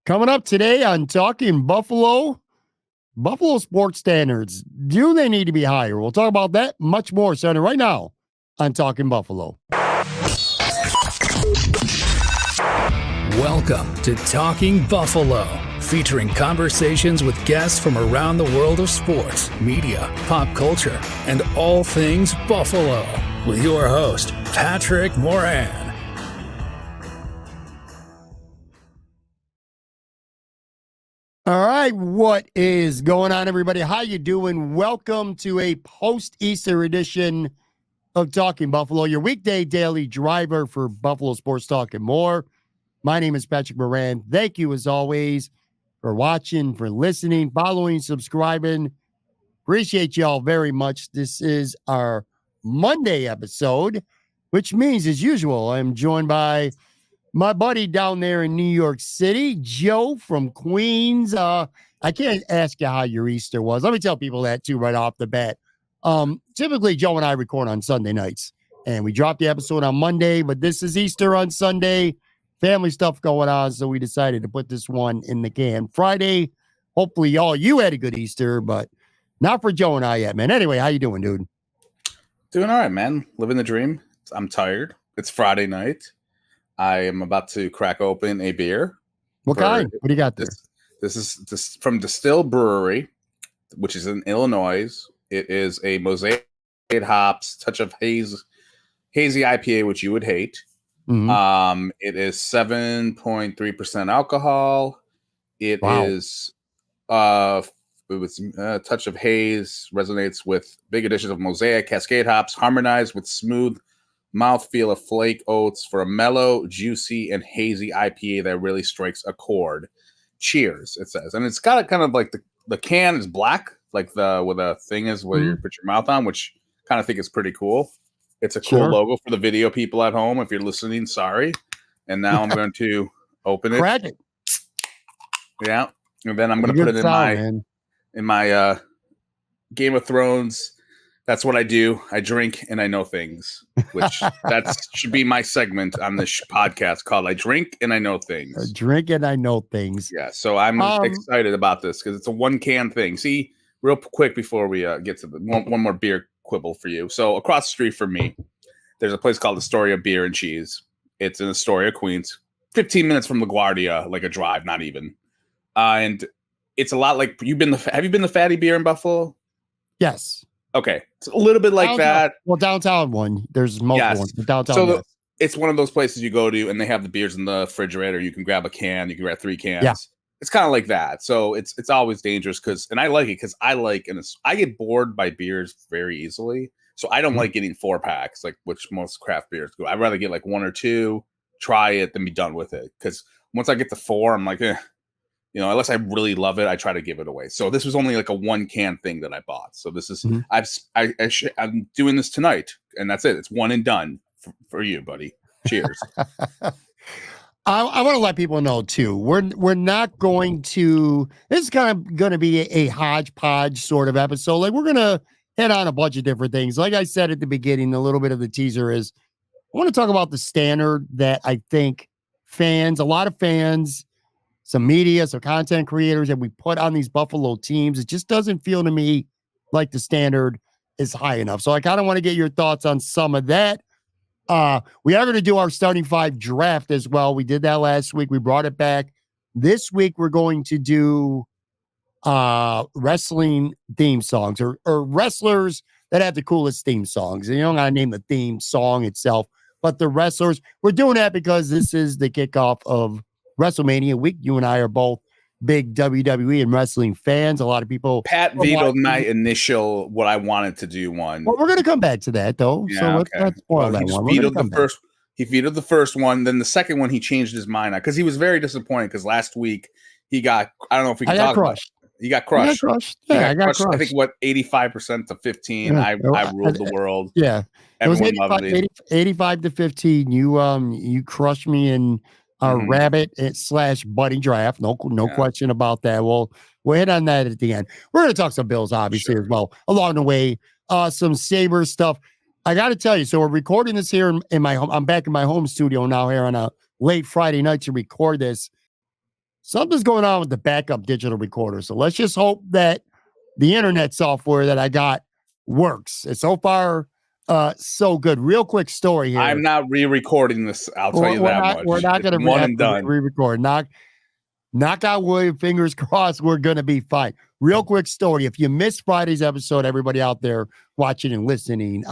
Coming up today on Talking Buffalo sports standards. Do they need to be higher? We'll talk about that much more, starting right now on Talking Buffalo. Welcome to Talking Buffalo, featuring conversations with guests from around the world of sports, media, pop culture, and all things Buffalo. With your host, Patrick Moran. All right, what is going on, everybody? How you doing? Welcome to a post-Easter edition of Talking Buffalo, your weekday daily driver for Buffalo Sports Talk and more. My name is Patrick Moran. Thank you, as always, for watching, for listening, following, subscribing. Appreciate y'all very much. This is our Monday episode, which means, as usual, I'm joined by my buddy down there in New York City, Joe from Queens. I can't ask you how your Easter was. Let me tell people that, too, right off the bat. Typically, Joe and I record on Sunday nights, and we drop the episode on Monday, but this is Easter on Sunday. Family stuff going on, so we decided to put this one in the can. Friday, hopefully, you had a good Easter, but not for Joe and I yet, man. Anyway, how you doing, dude? Doing all right, man. Living the dream. I'm tired. It's Friday night. I am about to crack open a beer. What kind? What do you got there? This is from Distill Brewery, which is in Illinois. It is a Mosaic hops, touch of hazy IPA, which you would hate. Mm-hmm. It is 7.3% alcohol. It is with a touch of haze, resonates with big additions of Mosaic, Cascade hops, harmonized with smooth mouthfeel of flake oats for a mellow, juicy, and hazy IPA that really strikes a chord. Cheers, it says. And it's got a kind of like the can is black, like where the thing is where you put your mouth on, which kind of think is pretty cool. It's a cool logo for the video people at home. If you're listening, sorry. And now I'm going to open it. Crack it. Yeah. And then I'm going to put it in my Game of Thrones. That's what I do. I drink and I know things, which that should be my segment on this podcast called I Drink and I Know Things. I drink and I know things. Yeah. So I'm excited about this because it's a one can thing. See, real quick before we get to one more beer quibble for you. So across the street from me, there's a place called Astoria Beer and Cheese. It's in Astoria, Queens, 15 minutes from LaGuardia, like a drive, not even. And it's a lot like have you been to Fatty Beer in Buffalo? Yes. Okay, it's a little bit like downtown. that. Well, downtown one. There's multiple ones. But downtown. So it's one of those places you go to, and they have the beers in the refrigerator. You can grab a can. You can grab 3 cans. Yeah. It's kind of like that. So it's always dangerous and I like it because I get bored by beers very easily. So I don't like getting 4-packs, like which most craft beers do. I'd rather get like 1 or 2, try it, then be done with it. Because once I get to 4, I'm like, unless I really love it, I try to give it away. So this was only like a 1 can thing that I bought. So this is I'm doing this tonight, and that's it. It's one and done for you, buddy. Cheers. I want to let people know too. We're not going to. This is kind of going to be a hodgepodge sort of episode. Like we're going to hit on a bunch of different things. Like I said at the beginning, a little bit of the teaser is I want to talk about the standard that I think a lot of fans, some media, some content creators that we put on these Buffalo teams. It just doesn't feel to me like the standard is high enough. So I kind of want to get your thoughts on some of that. We are going to do our starting 5 draft as well. We did that last week. We brought it back. This week, we're going to do wrestling theme songs or wrestlers that have the coolest theme songs. And you don't got to name the theme song itself, but the wrestlers. We're doing that because this is the kickoff of WrestleMania week. You and I are both big WWE and wrestling fans. A lot of people. Pat vetoed my initial what I wanted to do one. Well, we're going to come back to that though. Yeah, so let's spoil that one. He vetoed the first one. Then the second one, he changed his mind because he was very disappointed because last week he got. I don't know if we can talk about it. He got crushed. I got crushed. I think 85% to 15. Yeah. I ruled the world. Yeah, everyone loved it. 85 to 15. You crushed me in. Rabbit / buddy draft. No question about that. We'll hit on that at the end. We're going to talk some Bills, obviously, as well. Along the way, some Sabres stuff. I got to tell you, so we're recording this here in my home. I'm back in my home studio now here on a late Friday night to record this. something's going on with the backup digital recorder. So let's just hope that the internet software that I got works. And so far, so good. Real quick story here. I'm not re-recording this. I'll tell you that much. We're not going to re-record. Knock out wood, fingers crossed, we're going to be fine. Real quick story. If you missed Friday's episode, everybody out there watching and listening,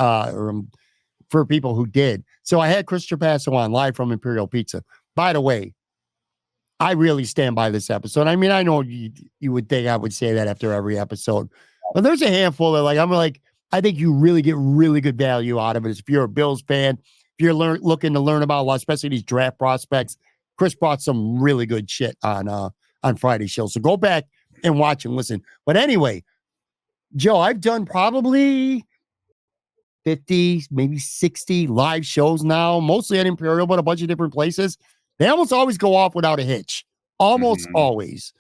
for people who did. So I had Chris Trapasso on live from Imperial Pizza. By the way, I really stand by this episode. I mean, I know you would think I would say that after every episode, but there's a handful of I think you really get really good value out of it. If you're a Bills fan, if you're looking to learn about a lot, especially these draft prospects, Chris brought some really good shit on Friday's show. So go back and watch and listen. But anyway, Joe, I've done probably 50, maybe 60 live shows now, mostly at Imperial, but a bunch of different places. They almost always go off without a hitch. Almost always.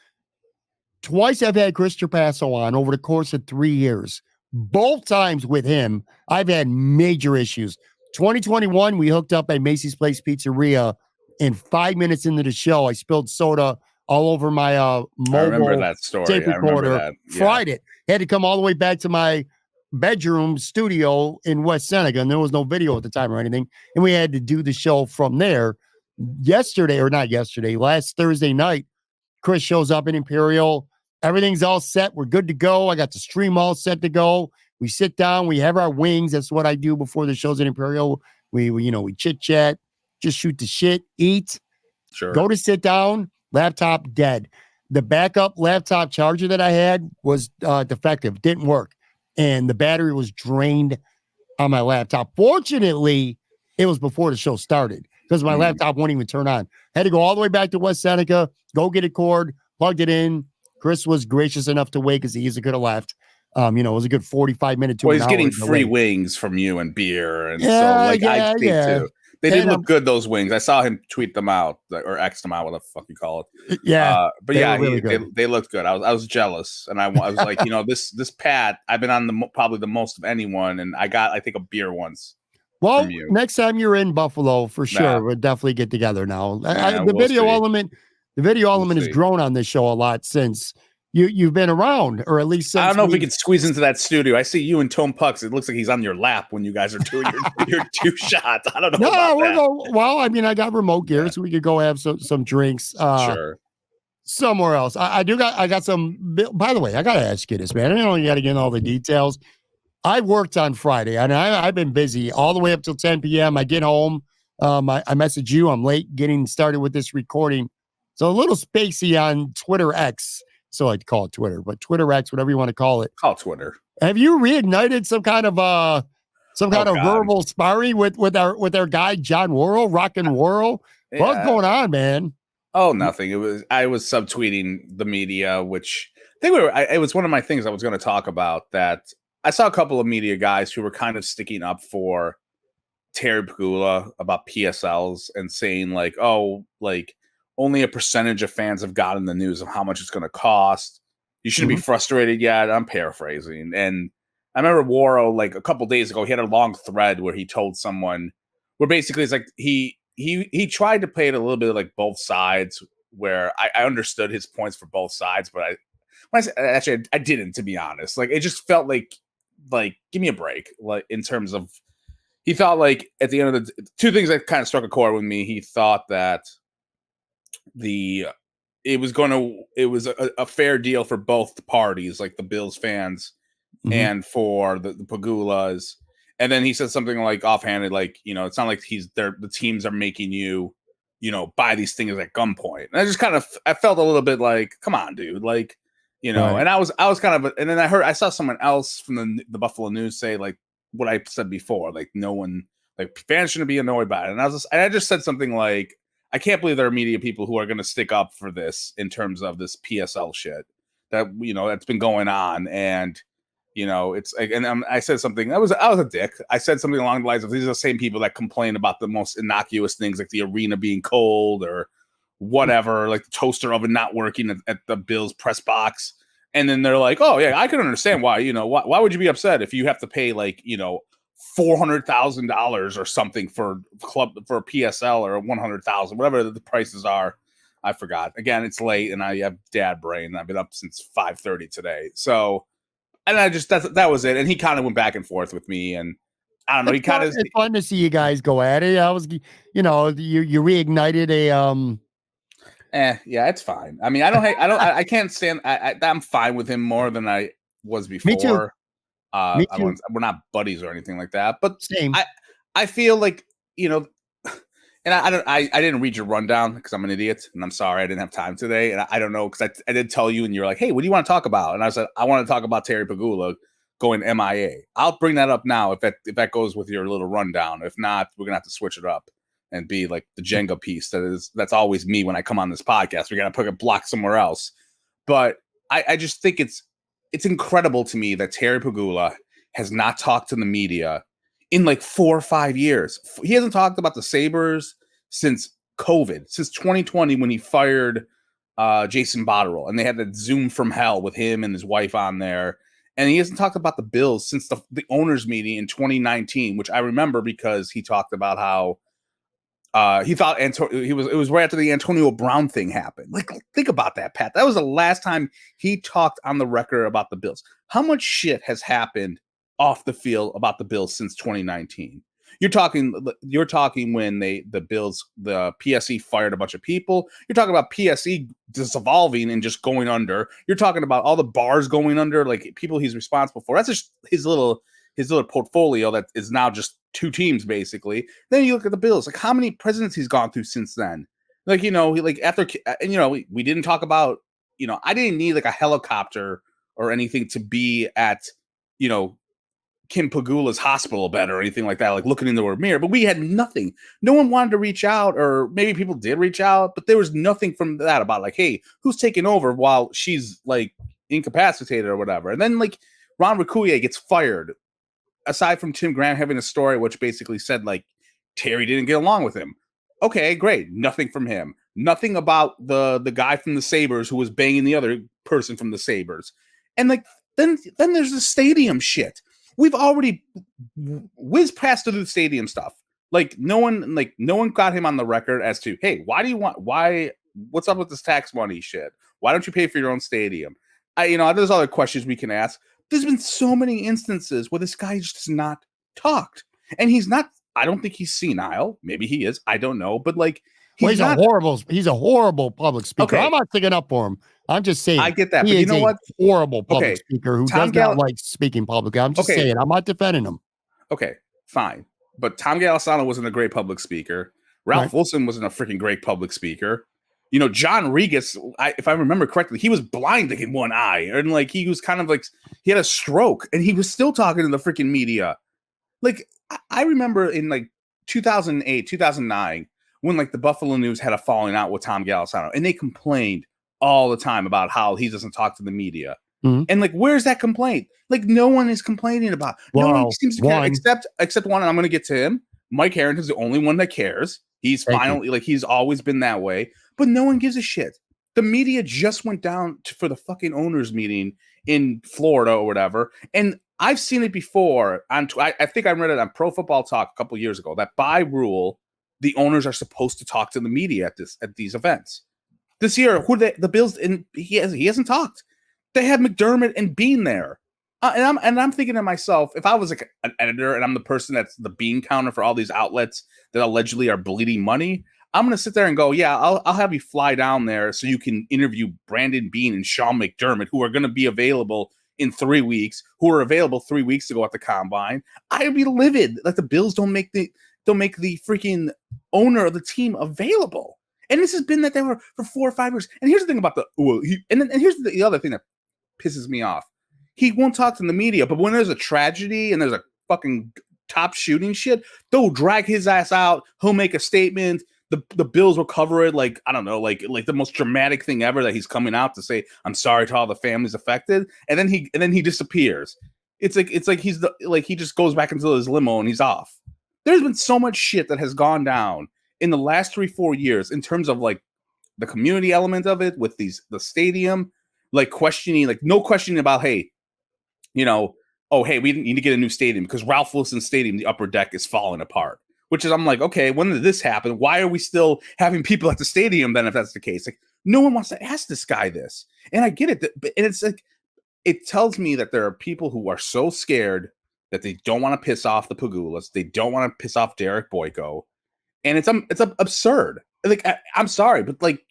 Twice I've had Chris Trapasso on over the course of 3 years. Both times with him, I've had major issues. 2021, we hooked up at Macy's Place Pizzeria, and 5 minutes into the show, I spilled soda all over my mobile I remember that story. tape recorder. Yeah. Fried it. Had to come all the way back to my bedroom studio in West Seneca, and there was no video at the time or anything, and we had to do the show from there. Last Thursday night, Chris shows up in Imperial. Everything's all set. We're good to go. I got the stream all set to go. We sit down. We have our wings. That's what I do before the shows at Imperial. We chit chat, just shoot the shit, eat, go to sit down. Laptop dead. The backup laptop charger that I had was defective. Didn't work. And the battery was drained on my laptop. Fortunately, it was before the show started because my laptop wouldn't even turn on. Had to go all the way back to West Seneca, go get a cord, plugged it in. Chris was gracious enough to wait because he easily could have left. It was a good 45 minute to an hour. He's getting free wings from you and beer. And I think too. They didn't look good, those wings. I saw him tweet them out or X them out, whatever the fuck you call it. Yeah. But yeah, they looked good. I was jealous. And I was like, this Pat, I've been on probably the most of anyone. And I got, I think, a beer once. Well, next time you're in Buffalo, for sure, we'll definitely get together now. The video element has grown on this show a lot since you've been around, or at least since I don't know if we could squeeze into that studio. I see you and Tone Pucks. It looks like he's on your lap when you guys are doing your two shots. I don't know. Well, I mean, I got remote gear, so we could go have some drinks. Sure. Somewhere else. I got some. By the way, I got to ask you this, man. I know you got to get in all the details. I worked on Friday, and I've been busy all the way up till 10 p.m. I get home. I message you. I'm late getting started with this recording. So a little spacey on Twitter X. So I'd call it Twitter, but Twitter X, whatever you want to call it. Call Twitter. Have you reignited some kind of verbal sparring with our guy John Worrell, Rockin' Worrell? Yeah. What's going on, man? Oh, nothing. I was subtweeting the media, which it was one of my things I was going to talk about. That I saw a couple of media guys who were kind of sticking up for Terry Pegula about PSLs and saying only a percentage of fans have gotten the news of how much it's going to cost. You shouldn't be frustrated yet. I'm paraphrasing. And I remember Worrell, a couple days ago, he had a long thread where he told someone where basically it's like he tried to play it a little bit like both sides, where I understood his points for both sides, but I didn't, to be honest. It just felt like give me a break. In terms of, he thought at the end of the two things that kind of struck a chord with me. He thought that it was a fair deal for both parties, like the Bills fans and for the Pegulas. And then he said something offhanded, it's not like the teams are making you, buy these things at gunpoint. And I just I felt a little bit come on, dude, right. And I was kind of, and then I saw someone else from the Buffalo News say what I said before, no one, fans shouldn't be annoyed by it. And I just said something I can't believe there are media people who are going to stick up for this in terms of this PSL shit that, that's been going on. And, it's I said something, I was a dick. I said something along the lines of, these are the same people that complain about the most innocuous things, like the arena being cold or whatever, like the toaster oven not working at the Bills press box. And then they're like, oh yeah, I can understand why, why would you be upset if you have to pay $400,000 or something for a PSL or $100,000, whatever the prices are. I forgot. Again, it's late, and I have dad brain. I've been up since 5:30 today. So, and I just that was it. And he kind of went back and forth with me, and I don't know. It's fun to see you guys go at it. I was, you reignited a Yeah, it's fine. I mean, I can't stand. I'm fine with him more than I was before. Me too. Me too. We're not buddies or anything like that, but same. I feel like, and I didn't read your rundown because I'm an idiot, and I'm sorry I didn't have time today, and I don't know because I did tell you, and you're like, hey, what do you want to talk about? And I said I want to talk about Terry Pegula going MIA. I'll bring that up now if that goes with your little rundown. If not, we're gonna have to switch it up and be like the Jenga piece that's always me when I come on this podcast. We got to put a block somewhere else. But I just think it's incredible to me that Terry Pegula has not talked to the media in like 4 or 5 years. He hasn't talked about the Sabres since COVID, since 2020 when he fired Jason Botterill, and they had that Zoom from hell with him and his wife on there. And he hasn't talked about the Bills since the owners meeting in 2019, which I remember because he talked about how he thought it was right after the Antonio Brown thing happened. Like, think about that, Pat. That was the last time he talked on the record about the Bills. How much shit has happened off the field about the Bills since 2019? You're talking when the PSE fired a bunch of people. You're talking about PSE dissolving and just going under. You're talking about all the bars going under, like people he's responsible for. That's just his little portfolio that is now just 2 teams basically. Then you look at the Bills, like how many presidents he's gone through since then. Like, we didn't talk about, I didn't need like a helicopter or anything to be at, Kim Pegula's hospital bed or anything like that, like looking into a mirror, but we had nothing. No one wanted to reach out, or maybe people did reach out, but there was nothing from that about like, hey, who's taking over while she's like incapacitated or whatever. And then like Ron Racouillier gets fired, aside from Tim Grant having a story which basically said like Terry didn't get along with him. Okay, great. Nothing from him. Nothing about the guy from the Sabres who was banging the other person from the Sabres. And like then there's the stadium shit. We've already whizzed past through the stadium stuff. Like no one got him on the record as to, hey, what's up with this tax money shit? Why don't you pay for your own stadium? There's other questions we can ask. There's been so many instances where this guy just has not talked. And he's not, I don't think he's senile. Maybe he is. I don't know. But like, he's a horrible public speaker. Okay. I'm not sticking up for him. I'm just saying. I get that. But you know what? Horrible public speaker who does not like speaking publicly. I'm just saying. I'm not defending him. Okay, fine. But Tom Gallisano wasn't a great public speaker. Ralph Wilson wasn't a freaking great public speaker. John Regas, if I remember correctly, he was blind in one eye. And like, he was kind of like, he had a stroke and he was still talking to the freaking media. Like, I remember in like 2008, 2009, when like the Buffalo News had a falling out with Tom Gallisano, and they complained all the time about how he doesn't talk to the media. Mm-hmm. And like, where's that complaint? Like, no one is complaining about. No one seems to care except one. And I'm going to get to him. Mike Harrington's the only one that cares. He's he's always been that way. But no one gives a shit. The media just went down for the fucking owners meeting in Florida or whatever. And I've seen it before. I think I read it on Pro Football Talk a couple years ago that by rule, the owners are supposed to talk to the media at these events. This year, the Bills, and he hasn't talked. They had McDermott and Bean there, and I'm thinking to myself, if I was like an editor and I'm the person that's the bean counter for all these outlets that allegedly are bleeding money, I'm gonna sit there and go, yeah, I'll have you fly down there so you can interview Brandon Bean and Sean McDermott, who are going to be available in 3 weeks, who were available 3 weeks ago at the combine. I'd be livid that the Bills don't make the freaking owner of the team available. And this has been that they were for 4 or 5 years. And here's the thing about and here's the other thing that pisses me off. He won't talk to the media, but when there's a tragedy and there's a fucking top shooting shit, they'll drag his ass out. He'll make a statement. The Bills will cover it like, I don't know, like the most dramatic thing ever, that he's coming out to say, I'm sorry to all the families affected. And then he disappears. It's like he just goes back into his limo and he's off. There's been so much shit that has gone down in the last 3-4 years in terms of like the community element of it with the stadium, like questioning, like no questioning about, hey, hey, we need to get a new stadium because Ralph Wilson Stadium, the upper deck is falling apart, which is I'm like, okay, when did this happen? Why are we still having people at the stadium then if that's the case? Like, no one wants to ask this guy this. And I get it. And it's like, it tells me that there are people who are so scared that they don't want to piss off the Pegulas. They don't want to piss off Derek Boyko. And it's absurd. Like, I'm sorry, but like,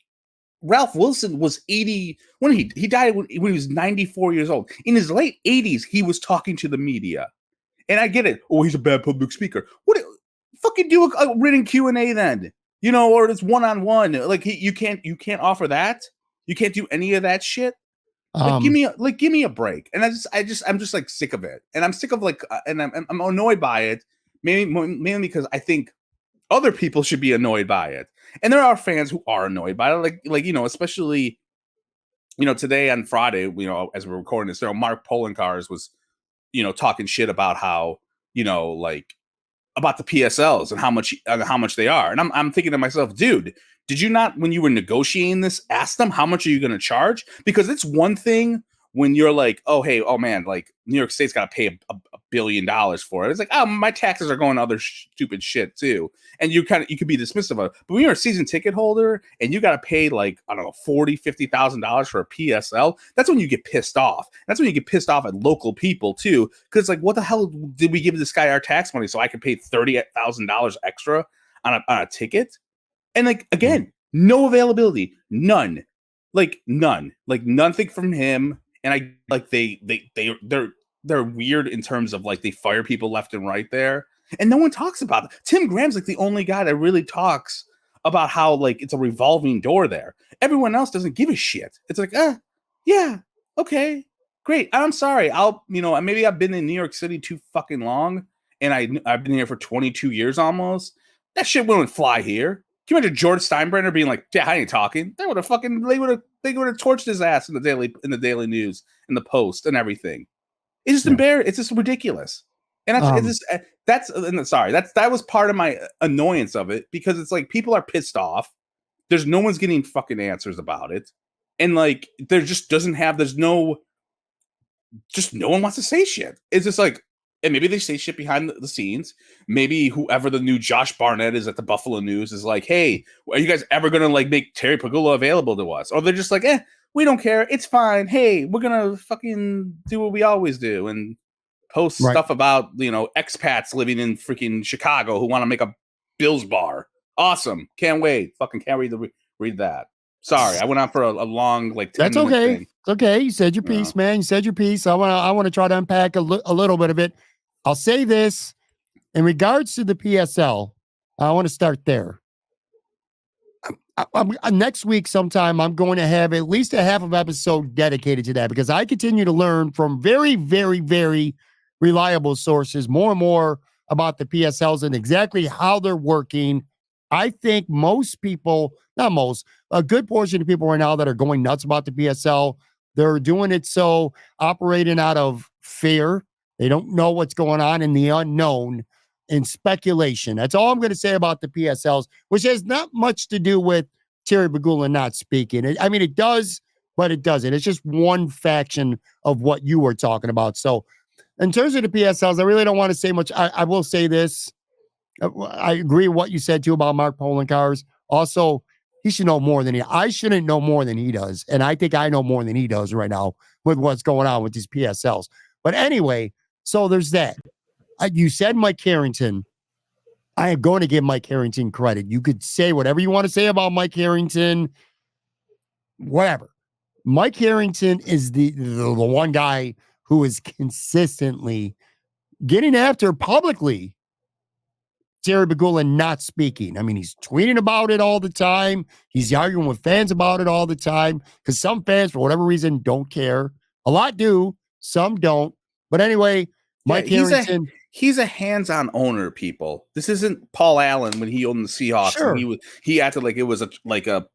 Ralph Wilson was 80 when he died when he was 94 years old. In his late 80s, he was talking to the media. And I get it. Oh, he's a bad public speaker. What fucking do a written Q&A then? You know, or it's one-on-one. Like you can't offer that. You can't do any of that shit. Like, give me a break. And I'm just like sick of it. And I'm sick of like and I'm annoyed by it. Mainly because I think other people should be annoyed by it. And there are fans who are annoyed by it, like you know, especially, you know, today on Friday, you know, as we're recording this, Mark Poloncarz was, you know, talking shit about how, you know, like about the PSLs and how much they are, and I'm thinking to myself, dude, did you not, when you were negotiating this, ask them how much are you going to charge? Because it's one thing when you're like, oh hey, oh man, like New York State's got to pay a $1 billion for it. It's like, oh, my taxes are going to other stupid shit too, and you could be dismissive of it. But when you're a season ticket holder and you got to pay like, I don't know, $40,000-$50,000 for a PSL, that's when you get pissed off. That's when you get pissed off at local people too, because like, what the hell did we give this guy our tax money so I could pay $30,000 extra on a ticket? And like, again, no availability, none, like nothing from him. And I like they're weird in terms of like they fire people left and right there, and no one talks about it. Tim Graham's like the only guy that really talks about how like it's a revolving door there. Everyone else doesn't give a shit. It's like, yeah, okay, great. I'm sorry. Maybe I've been in New York City too fucking long, and I've been here for 22 years almost. That shit wouldn't fly here. Can you imagine George Steinbrenner being like, yeah, I ain't talking? They would have torched his ass in the Daily News, in the Post, and everything. It's just embarrassing. It's just ridiculous. And that was part of my annoyance of it, because it's like people are pissed off. There's no one's getting fucking answers about it. And like, no one wants to say shit. It's just like, and maybe they say shit behind the scenes. Maybe whoever the new Josh Barnett is at the Buffalo News is like, hey, are you guys ever going to like make Terry Pegula available to us? Or they're just like, we don't care. It's fine. Hey, we're going to fucking do what we always do and post stuff about, you know, expats living in freaking Chicago who want to make a Bills bar. Awesome. Can't wait. Fucking can't read that. Sorry, I went on for a long, like, 10 That's okay. thing. It's okay. You said your piece, man. You said your piece. I want to try to unpack a little bit of it. I'll say this in regards to the PSL. I want to start there. Next week sometime, I'm going to have at least a half of episode dedicated to that, because I continue to learn from very, very, very reliable sources more and more about the PSLs and exactly how they're working. I think most people, not most, a good portion of people right now that are going nuts about the PSL, they're doing it so operating out of fear. They don't know what's going on in the unknown and speculation. That's all I'm going to say about the PSLs, which has not much to do with Terry Pegula not speaking. It does, but it doesn't. It's just one faction of what you were talking about. So in terms of the PSLs, I really don't want to say much. I will say this. I agree with what you said too about Mark Poloncarz. Also, he should know more than I shouldn't know more than he does. And I think I know more than he does right now with what's going on with these PSLs. But anyway, so there's that. You said Mike Harrington. I am going to give Mike Harrington credit. You could say whatever you want to say about Mike Harrington, whatever. Mike Harrington is the one guy who is consistently getting after publicly Terry Pegula not speaking. I mean, he's tweeting about it all the time. He's arguing with fans about it all the time, because some fans, for whatever reason, don't care. A lot do, some don't. But anyway, Mike Harrington. He's a hands-on owner, people. This isn't Paul Allen when he owned the Seahawks. Sure. And he acted like it was a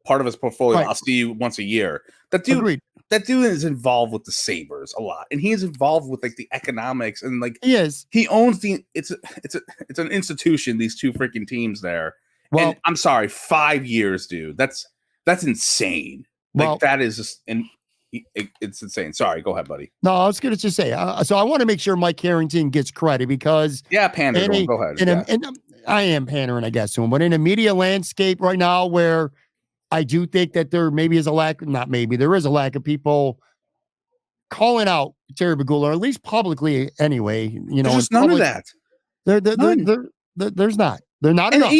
part of his portfolio. Right. I'll see you once a year. That dude. Agreed. That dude is involved with the Sabres a lot, and he is involved with like the economics and like he is. He owns it's an institution. These two freaking teams there. Well, and I'm sorry, 5 years, dude. That's insane. Like that is just it's insane. Sorry, go ahead, buddy. No, I was going to just say. So I want to make sure Mike Harrington gets credit, because Panda. Go ahead. I am pandering, I guess, to him. But in a media landscape right now where I do think that there maybe is a lack, not maybe, there is a lack of people calling out Terry Pegula, or at least publicly anyway, There's in just none of public. that. None. There's not. They're not And enough.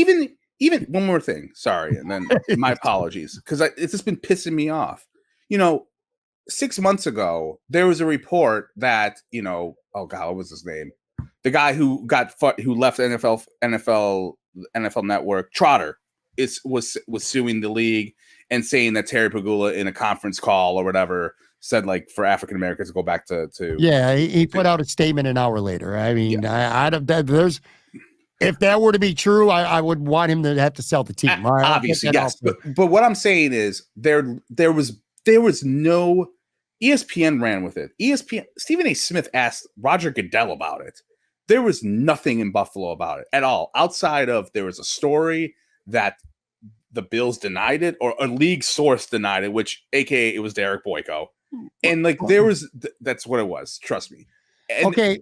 even one more thing, sorry, and then my apologies, because it's just been pissing me off. 6 months ago, there was a report that, oh God, what was his name? The guy who left NFL Network, Trotter, was suing the league and saying that Terry Pegula in a conference call or whatever said, like, for African Americans to go back to yeah, he put out a statement an hour later. I mean, yeah. If that were to be true, I would want him to have to sell the team. Obviously, yes. But what I'm saying is there was no ESPN ran with it. Stephen A. Smith asked Roger Goodell about it. There was nothing in Buffalo about it at all, outside of there was a story that the Bills denied it, or a league source denied it, which AKA it was Derek Boyko. And like that's what it was. Trust me. And, okay.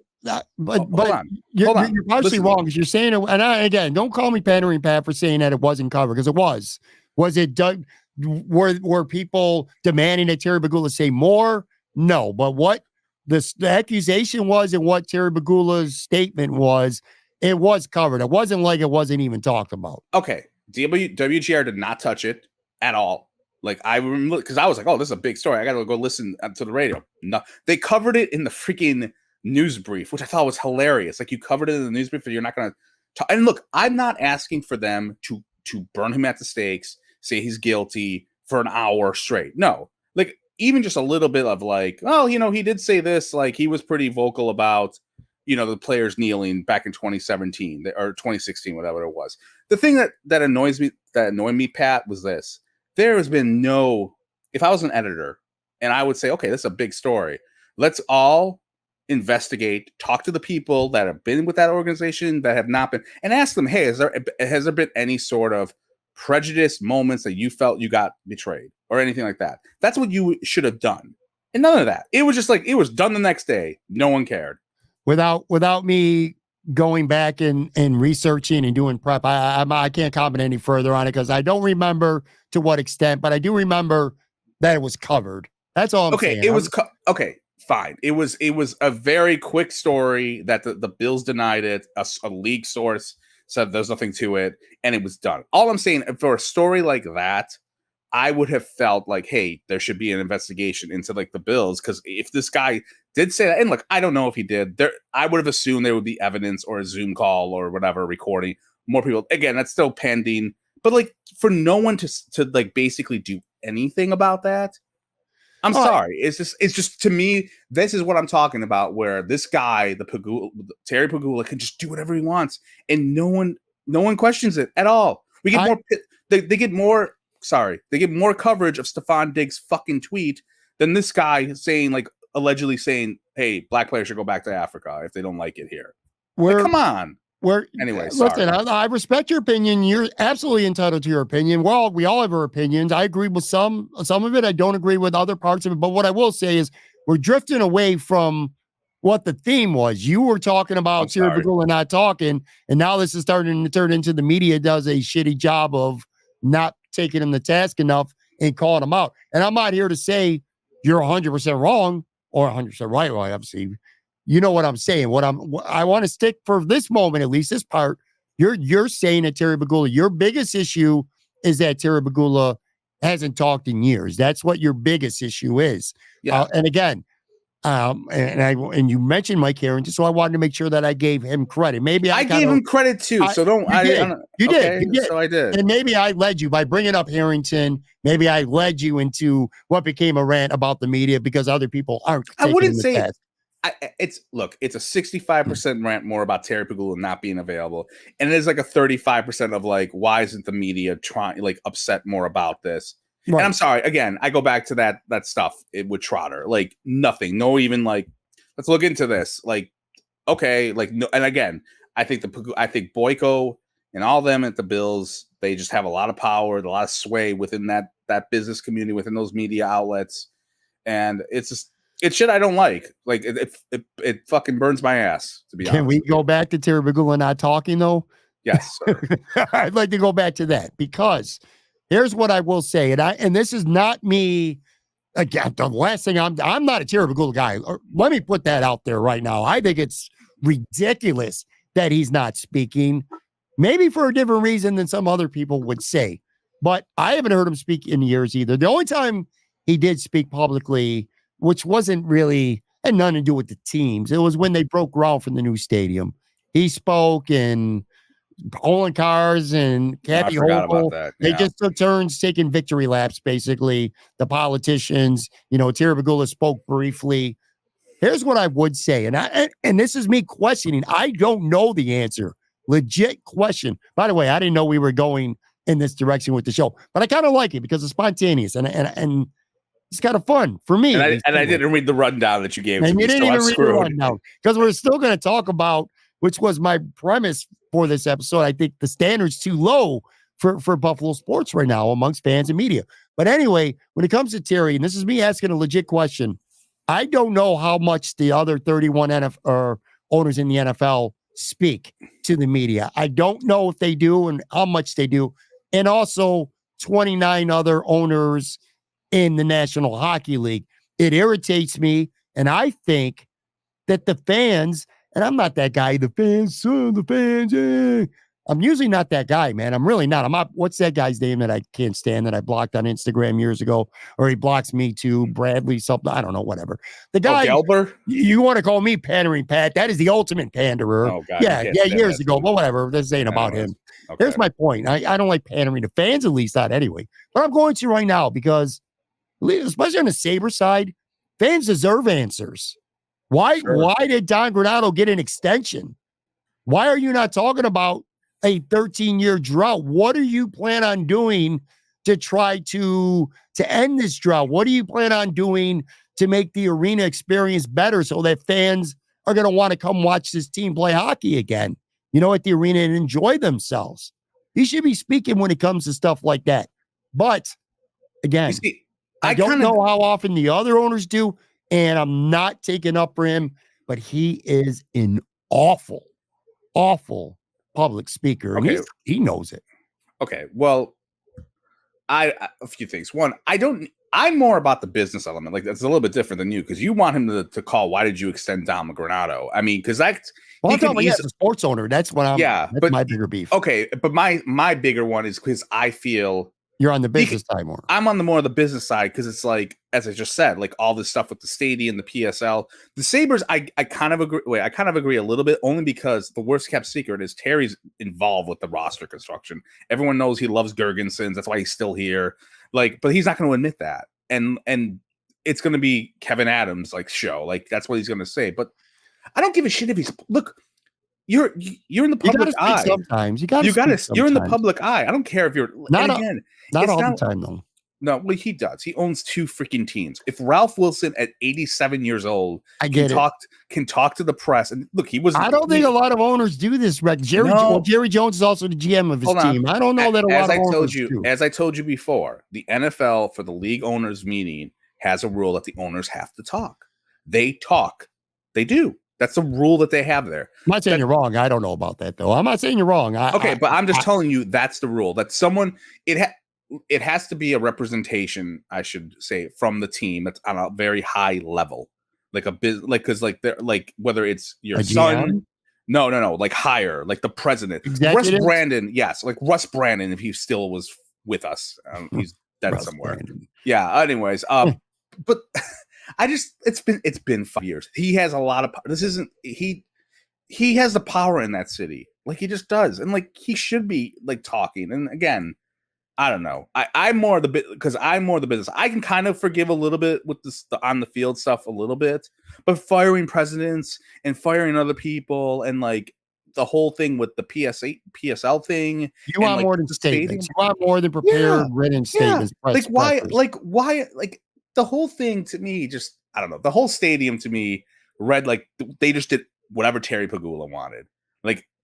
But hold on. You're partially wrong because you're saying it. And again, don't call me pandering, Pat, for saying that it wasn't covered, because it was. Was it done? Were people demanding that Terry Pegula say more? No. But what the accusation was and what Terry Pegula's statement was, it was covered. It wasn't like it wasn't even talked about. Okay. WGR did not touch it at all. Like, I remember, because I was like, oh, this is a big story. I got to go listen to the radio. No, they covered it in the freaking news brief, which I thought was hilarious. Like, you covered it in the news brief, but you're not going to talk. And look, I'm not asking for them to burn him at the stakes, say he's guilty for an hour straight. No, like, even just a little bit of like, oh, he did say this. Like, he was pretty vocal about, the players kneeling back in 2017 or 2016, whatever it was. The thing that annoyed me, Pat, was this. There has been if I was an editor and I would say, okay, this is a big story. Let's all investigate, talk to the people that have been with that organization, that have not been, and ask them, hey, has there been any sort of prejudice moments that you felt you got betrayed or anything like that? That's what you should have done. And none of that. It was just like, it was done the next day. No one cared. Without me going back and researching and doing prep, I can't comment any further on it because I don't remember to what extent, but I do remember that it was covered. That's all I'm saying. It was okay. Fine. It was a very quick story that the Bills denied it. A league source said there's nothing to it, and it was done. All I'm saying, for a story like that, I would have felt like, hey, there should be an investigation into like the Bills, because if this guy did say that, and look, I don't know if he did, I would have assumed there would be evidence or a Zoom call or whatever recording. More people, again, that's still pending, but like, for no one to like basically do anything about that, I'm sorry. It's just to me, this is what I'm talking about, where this guy, Terry Pegula, can just do whatever he wants, and no one questions it at all. We get more. They get more. Sorry, they get more coverage of Stefon Diggs' fucking tweet than this guy saying, like, allegedly saying, "Hey, black players should go back to Africa if they don't like it here." Like, come on. Anyway, listen, I respect your opinion. You're absolutely entitled to your opinion. Well, we all have our opinions. I agree with some of it. I don't agree with other parts of it. But what I will say is we're drifting away from what the theme was. You were talking about Terry Pegula not talking, and now this is starting to turn into the media does a shitty job of not taking him to task enough and calling him out. And I'm not here to say you're 100% wrong or 100% right. Well, obviously, you know what I'm saying. I want to stick for this moment, at least this part. You're saying that Terry Pegula, your biggest issue is that Terry Pegula hasn't talked in years. That's what your biggest issue is. Yeah. And again, and you mentioned Mike Harrington, so I wanted to make sure that I gave him credit. Maybe I gave him credit too. So don't. You did. So I did. And maybe I led you by bringing up Harrington. Maybe I led you into what became a rant about the media because other people aren't. I wouldn't say. It's a 65% rant more about Terry Pegula not being available, and there's like a 35% of like, why isn't the media trying, like, upset more about this? Right. And I'm sorry, again, I go back to that stuff with Trotter, like, nothing, no, even like, let's look into this, like, okay, like, no. And again, I think Boyko and all them at the Bills, they just have a lot of power, a lot of sway within that business community, within those media outlets, and it's shit I don't like. Like, it fucking burns my ass, to be honest. Can we go back to Terry Pegula not talking though? Yes, sir. I'd like to go back to that because here's what I will say, and this is not me. Again, the last thing I'm not a Terry Pegula guy. Let me put that out there right now. I think it's ridiculous that he's not speaking, maybe for a different reason than some other people would say. But I haven't heard him speak in years either. The only time he did speak publicly, which wasn't really had nothing to do with the teams, it was when they broke ground for the new stadium. He spoke and Olin cars and I Kathy forgot Hochul. about that. They Yeah. just took turns taking victory laps, basically. The politicians, Terry Pegula spoke briefly. Here's what I would say, and this is me questioning. I don't know the answer. Legit question. By the way, I didn't know we were going in this direction with the show, but I kind of like it because it's spontaneous and it's kind of fun for me. And I didn't read the rundown that you gave to And me, you didn't so even I'm read the screwed. rundown because we're still going to talk about, which was my premise for this episode. I think the standard's too low for Buffalo sports right now amongst fans and media. But anyway, when it comes to Terry, and this is me asking a legit question, I don't know how much the other 31 NFL owners in the NFL speak to the media. I don't know if they do and how much they do. And also 29 other owners in the National Hockey League. It irritates me. And I think that the fans, and I'm not that guy, the fans, yeah. I'm usually not that guy, man. I'm really not. I'm not. What's that guy's name that I can't stand that I blocked on Instagram years ago? Or he blocks me too, Bradley, something. I don't know, whatever. The guy, Gelber? you want to call me pandering, Pat. That is the ultimate panderer. Oh, God. Yeah, years ago, but whatever. This ain't about him. Okay. Here's my point. I don't like pandering to fans, at least not anyway. But I'm going to right now because, especially on the Sabre side, fans deserve answers. Why did Don Granato get an extension? Why are you not talking about a 13-year drought? What do you plan on doing to try to end this drought? What do you plan on doing to make the arena experience better so that fans are going to want to come watch this team play hockey again, at the arena and enjoy themselves? He should be speaking when it comes to stuff like that. But again, I don't know how often the other owners do, and I'm not taking up for him, but he is an awful public speaker, and he knows it. Okay, well, a few things. One, I'm more about the business element. Like, that's a little bit different than you, because you want him to call, why did you extend Don Granato? I mean, because that's... Well, I'm talking about, as a sports owner, that's what I'm... Yeah, that's my bigger beef. Okay, but my bigger one is because I feel... You're on the business side more. I'm on the more of the business side because it's like, as I just said, like all this stuff with the stadium, the PSL, the Sabres. I kind of agree. Wait, I kind of agree a little bit, only because the worst kept secret is Terry's involved with the roster construction. Everyone knows he loves Gergensons. That's why he's still here. Like, but he's not going to admit that, and it's going to be Kevin Adams' show. Like, that's what he's going to say. But I don't give a shit if he's You're in the public eye. Sometimes you're in the public eye. I don't care if you're not all the time though. No, well, he does. He owns two freaking teams. If Ralph Wilson at 87 years old can talk to the press, and look, he was. I don't think a lot of owners do this. Jerry Jones is also the GM of his team. I don't know that a lot of owners do. As I told you before, the NFL for the league owners meeting has a rule that the owners have to talk. They talk. They do. That's a rule that they have there. I'm not saying you're wrong. I don't know about that, though. I'm not saying you're wrong. But I'm just telling you that's the rule. That someone it has to be a representation, I should say, from the team that's on a very high level, because they're whether it's your son. No, like higher, like the president, Executive? Russ Brandon. Yes, like Russ Brandon, if he still was with us, he's dead somewhere. Brandon. Yeah. Anyways, but. It's been 5 years. He has a lot of he has the power in that city. Like, he just does. And he should be talking. And again, I don't know. I'm more the business. I can kind of forgive a little bit with the on the field stuff a little bit, but firing presidents and firing other people and the whole thing with the PSL thing. You want more than statements. You want more than prepared written statements. Why the whole thing to me, just, I don't know. The whole stadium to me read like they just did whatever Terry Pegula wanted.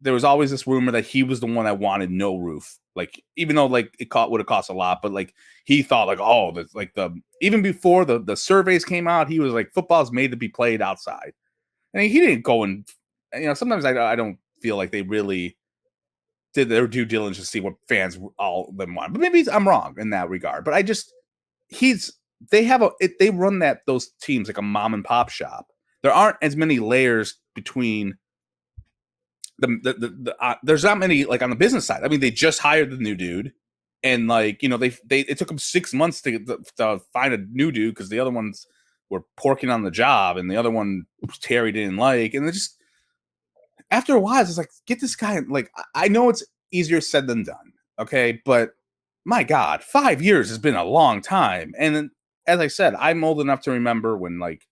There was always this rumor that he was the one that wanted no roof. Even though it would have cost a lot, but he thought even before the surveys came out, he was football's made to be played outside. And he didn't go and sometimes I don't feel like they really did their due diligence to see what fans all of them want. But maybe I'm wrong in that regard. But they run those teams like a mom and pop shop. There aren't as many layers between there's not many like on the business side. I mean, they just hired the new dude, and like it took them 6 months to find a new dude because the other ones were porking on the job, and the other one Terry didn't like, and they just after a while it's like get this guy. Like I know it's easier said than done, okay, but my God, 5 years has been a long time, and as I said, I'm old enough to remember when like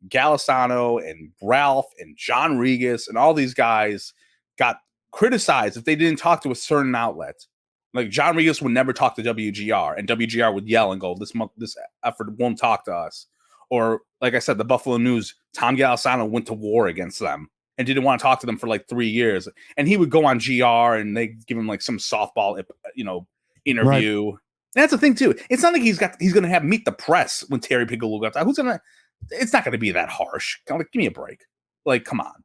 Galisano and Ralph and John Regas and all these guys got criticized if they didn't talk to a certain outlet. Like John Regas would never talk to WGR, and WGR would yell and go, "This effort won't talk to us." Or like I said, the Buffalo News, Tom Galisano went to war against them and didn't want to talk to them for like 3 years. And he would go on GR and they give him like some softball, interview. Right. That's the thing too. It's not like he's going to have meet the press when Terry Pegula got that. It's not going to be that harsh. Like, give me a break. Like, come on.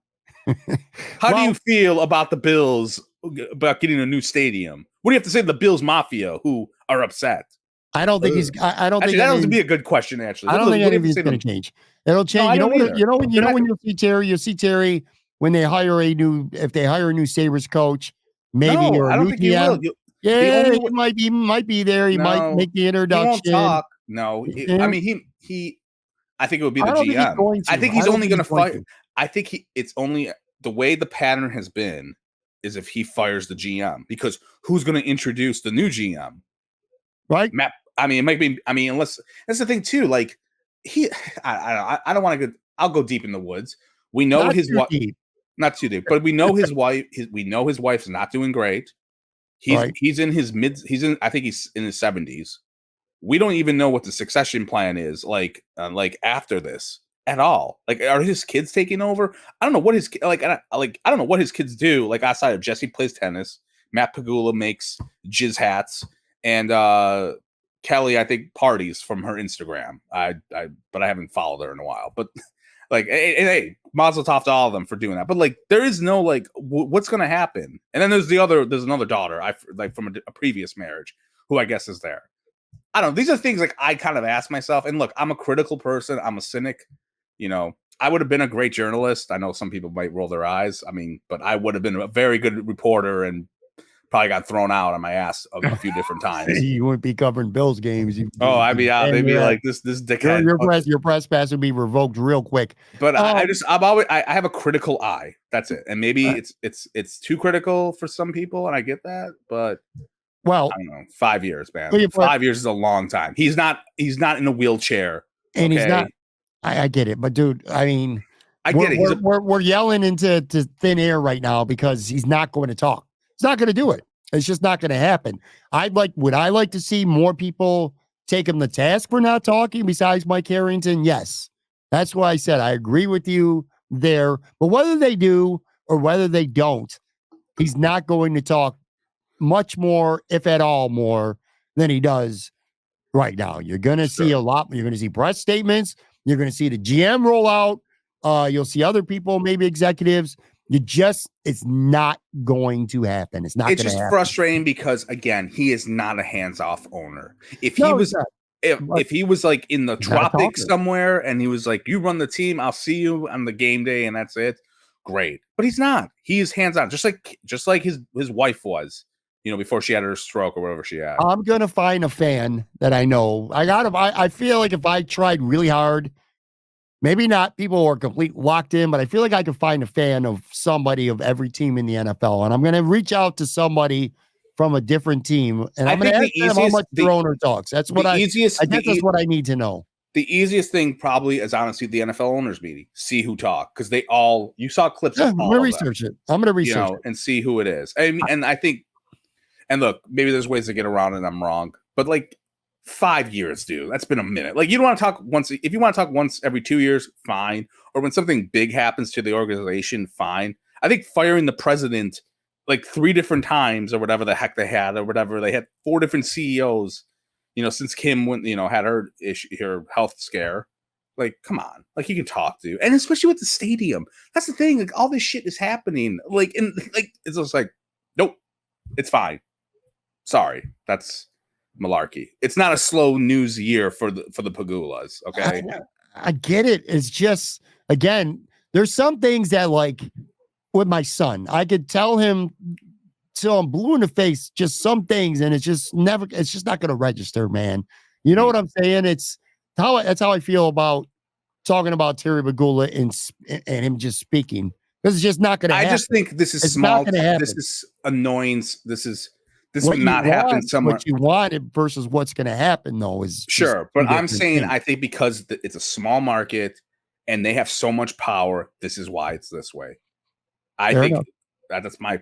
How do you feel about the Bills about getting a new stadium? What do you have to say to the Bills Mafia who are upset? I don't think he's. I don't think that would be a good question. Actually, I don't think anything's going to change. It'll change. No, when you see Terry, you see Terry when they hire a new Sabres coach, maybe or I don't think he will. He might be there. He might make the introduction. He won't talk. No, I mean he. I think it would be the GM. I think he's only going to fire. I think it's only the way the pattern has been is if he fires the GM, because who's going to introduce the new GM? Right. Matt. I mean, it might be. I mean, unless that's the thing too. Like I don't want to go. I'll go deep in the woods. We know his wife, not too deep, but we know his wife. We know his wife's not doing great. He's in his mid. I think he's in his 70s. We don't even know what the succession plan is like after this at all. Like, are his kids taking over? I don't know what his I don't know what his kids do. Like outside of Jesse plays tennis, Matt Pegula makes jizz hats, and Kelly I think parties from her Instagram. But I haven't followed her in a while. But like, hey, mazel tov to all of them for doing that. But like, there is no like, what's going to happen? And then there's another daughter from a previous marriage who I guess is there. I don't know. These are things like I kind of ask myself. And look, I'm a critical person. I'm a cynic. I would have been a great journalist. I know some people might roll their eyes. I mean, but I would have been a very good reporter and probably got thrown out on my ass a few different times. You wouldn't be covering Bills games. I'd be out. They'd be like this dickhead. Your press pass would be revoked real quick. But I have a critical eye. That's it. And maybe it's too critical for some people, and I get that. But I don't know. 5 years, man. 5 years is a long time. He's not in a wheelchair, and he's not. I get it, but dude, I mean, I get it. We're yelling into thin air right now because he's not going to talk. He's not going to do it. It's just not going to happen. Would I like to see more people take him to task for not talking besides Mike Harrington? Yes. That's why I said I agree with you there. But whether they do or whether they don't, he's not going to talk much more, if at all more, than he does right now. You're going to see a lot. You're going to see press statements. You're going to see the GM roll out. You'll see other people, maybe executives. It's not going to happen. It's not. It's just frustrating because again, he is not a hands-off owner. If he was like in the tropics somewhere and he was like, "You run the team, I'll see you on the game day," and that's it. Great, but he's not. He's hands-on, just like his wife was. Before she had her stroke or whatever she had. I'm gonna find a fan that I know. I feel like if I tried really hard. Maybe not people who are completely locked in, but I feel like I could find a fan of somebody of every team in the NFL. And I'm going to reach out to somebody from a different team. And I'm going to ask them how much their owner talks. That's what I guess that's what I need to know. The easiest thing probably is honestly the NFL owners meeting. See who talk. Because you saw clips of all I'm going to research it. I'm going to research it. And see who it is. And I think, and look, maybe there's ways to get around it. I'm wrong. But like, 5 years, dude. That's been a minute. Like, you don't want to talk once. If you want to talk once every 2 years, fine. Or when something big happens to the organization, fine. I think firing the president like 3 different times or whatever the heck they had, or whatever they had 4 different CEOs, since Kim went, had her health scare. Like, come on. Like, you can talk to, and especially with the stadium. That's the thing. Like, all this shit is happening. Like, and like, it's just like, nope. It's fine. Sorry, that's malarkey. It's not a slow news year for the Pegulas. Okay, I get it. It's just, again, there's some things that, like with my son, I could tell him till I'm blue in the face, just some things, and it's just not going to register, man. You know what I'm saying? That's how I feel about talking about Terry Pegula and him just speaking, because it's just not going to happen. I just think this is it's small. Not gonna happen. This is annoyance. This what would not happen somewhere. What you wanted versus what's going to happen, though, is sure. But I'm saying, I think because it's a small market and they have so much power, this is why it's this way. I think that's my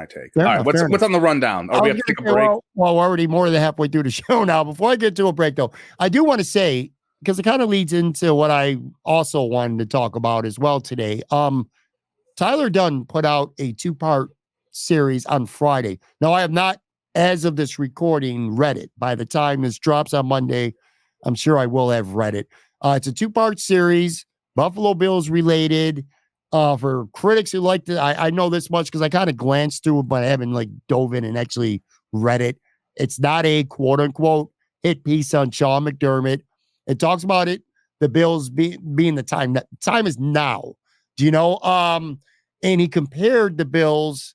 take. All right, what's on the rundown? Or we have to take a break? Well, we're already more than halfway through the show now. Before I get to a break, though, I do want to say, because it kind of leads into what I also wanted to talk about as well today. Tyler Dunne put out a 2-part series on Friday. Now, I have not, as of this recording, read it. By the time this drops on Monday, I'm sure I will have read it. It's a 2-part series, Buffalo Bills related. For critics who like to, I know this much because I kind of glanced through it, but I haven't like dove in and actually read it. It's not a quote unquote hit piece on Sean McDermott. It talks about it, the Bills being the time. That time is now. Do you know? And he compared the Bills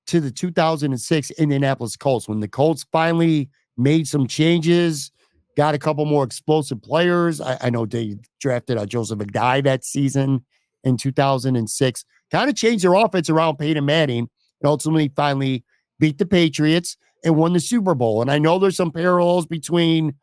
to the 2006 Indianapolis Colts when the Colts finally made some changes, got a couple more explosive players. I know they drafted Joseph Adai that season in 2006, kind of changed their offense around Peyton Manning, and ultimately finally beat the Patriots and won the Super Bowl. And I know there's some parallels between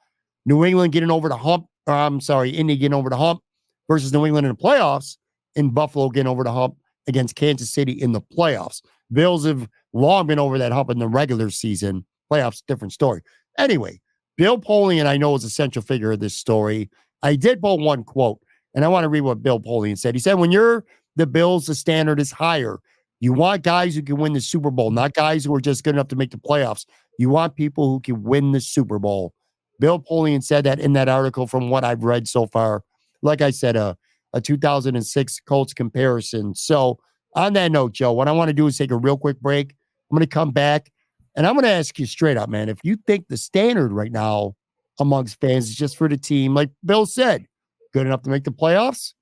New England getting over the hump, Indy getting over the hump versus New England in the playoffs, and Buffalo getting over the hump against Kansas City in the playoffs. Bills have long been over that hump in the regular season. Playoffs, different story. Anyway, Bill Polian, I know, is a central figure of this story. I did pull one quote, and I want to read what Bill Polian said. He said, when you're the Bills, the standard is higher. You want guys who can win the Super Bowl, not guys who are just good enough to make the playoffs. You want people who can win the Super Bowl. Bill Polian said that in that article from what I've read so far. Like I said, a 2006 Colts comparison. So on that note, Joe, what I want to do is take a real quick break. I'm going to come back, and I'm going to ask you straight up, man, if you think the standard right now amongst fans is just for the team, like Bill said, good enough to make the playoffs,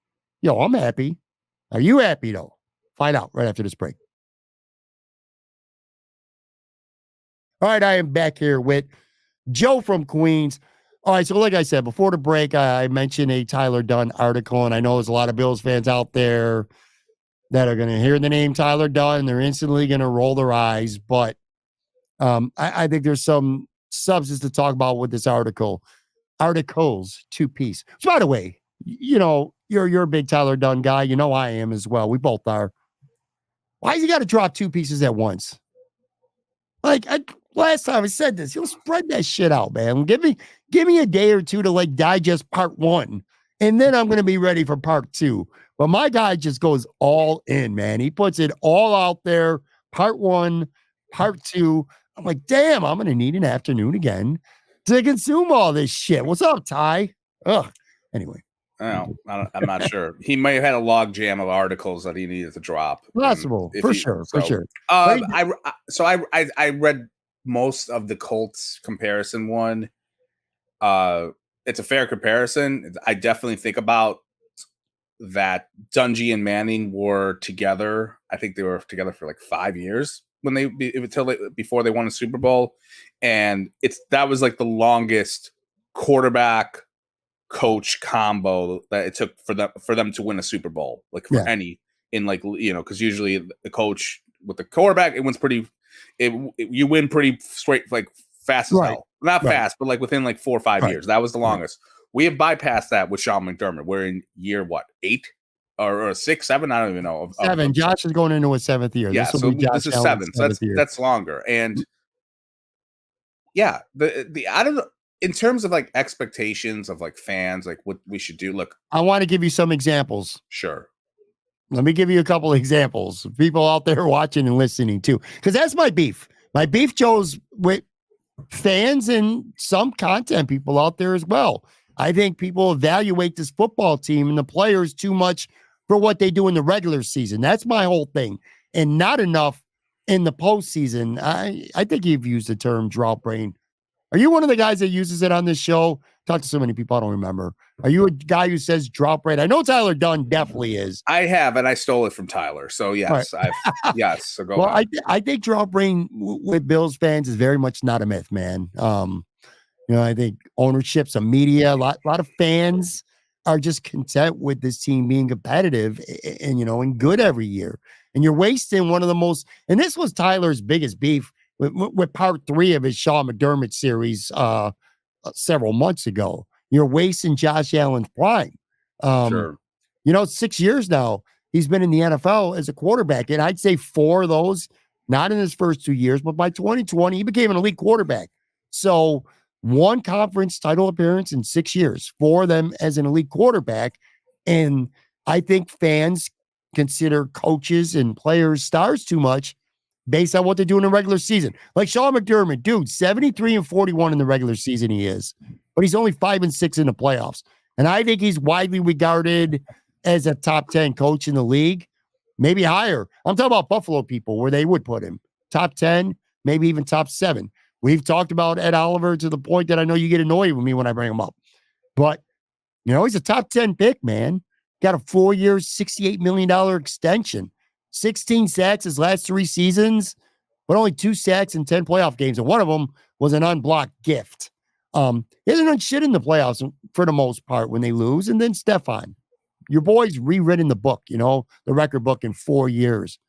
yo, I'm happy. Are you happy, though? Find out right after this break. All right, I am back here with Joe from Queens. All right, so like I said, before the break, I mentioned a Tyler Dunne article, and I know there's a lot of Bills fans out there that are going to hear the name Tyler Dunne, and they're instantly going to roll their eyes, but I think there's some substance to talk about with this articles, 2-piece. So by the way, you know, you're a big Tyler Dunne guy. You know I am as well. We both are. Why has he got to drop 2 pieces at once? Like last time I said this, he'll spread that shit out, man. Give me a day or two to like digest part 1, and then I'm going to be ready for part 2. But my guy just goes all in, man. He puts it all out there. Part 1, part 2. I'm like, damn, I'm going to need an afternoon again to consume all this shit. What's up, Ty? Ugh. Anyway. I'm not sure. He may have had a log jam of articles that he needed to drop. Possible, for sure. I read most of the Colts comparison one. It's a fair comparison. I definitely think about that. Dungy and Manning were together. I think they were together for like 5 years before they won a Super Bowl, and that was like the longest quarterback coach combo that it took for them to win a Super Bowl, like for any in like, you know, because usually the coach with the quarterback, you win pretty straight, like fast as hell. Not fast, but like within like 4 or 5 years. That was the longest. We have bypassed that with Sean McDermott. We're in year 8 or 6, 7? I don't even know. 7. Josh is going into his 7th year. Yeah, this is 7. So that's longer. And yeah, I don't know. In terms of like expectations of like fans, like what we should do, look. I want to give you some examples. Sure. Let me give you a couple of examples. People out there watching and listening too. Because that's my beef. My beef, Joe's, with fans and some content people out there as well. I think people evaluate this football team and the players too much for what they do in the regular season. That's my whole thing. And not enough in the postseason, I think you've used the term drought brain. Are you one of the guys that uses it on this show? Talk to so many people, I don't remember. Are you a guy who says drought brain? I know Tyler Dunn definitely is. I have, and I stole it from Tyler. So yes, Right. yes. So go Well, ahead. I think drought brain with Bills fans is very much not a myth, man. I think ownership, some media, a lot of fans are just content with this team being competitive and good every year. And you're wasting one of the most, and this was Tyler's biggest beef with part 3 of his Sean McDermott series several months ago. You're wasting Josh Allen's prime. Sure. 6 years now he's been in the NFL as a quarterback, and I'd say 4 of those, not in his first 2 years, but by 2020 he became an elite quarterback. So 1 conference title appearance in 6 years, 4 of them as an elite quarterback, and I think fans consider coaches and players stars too much based on what they do in the regular season. Like Sean McDermott, dude, 73-41 in the regular season he is, but he's only 5-6 in the playoffs. And I think he's widely regarded as a top 10 coach in the league, maybe higher. I'm talking about Buffalo people where they would put him top 10, maybe even top 7. We've talked about Ed Oliver to the point that I know you get annoyed with me when I bring him up, but he's a top 10 pick, man. Got a 4-year, $68 million extension, 16 sacks his last 3 seasons, but only 2 sacks in 10 playoff games. And one of them was an unblocked gift. He hasn't done shit in the playoffs for the most part when they lose. And then Stefon, your boy's rewritten the book, the record book in 4 years.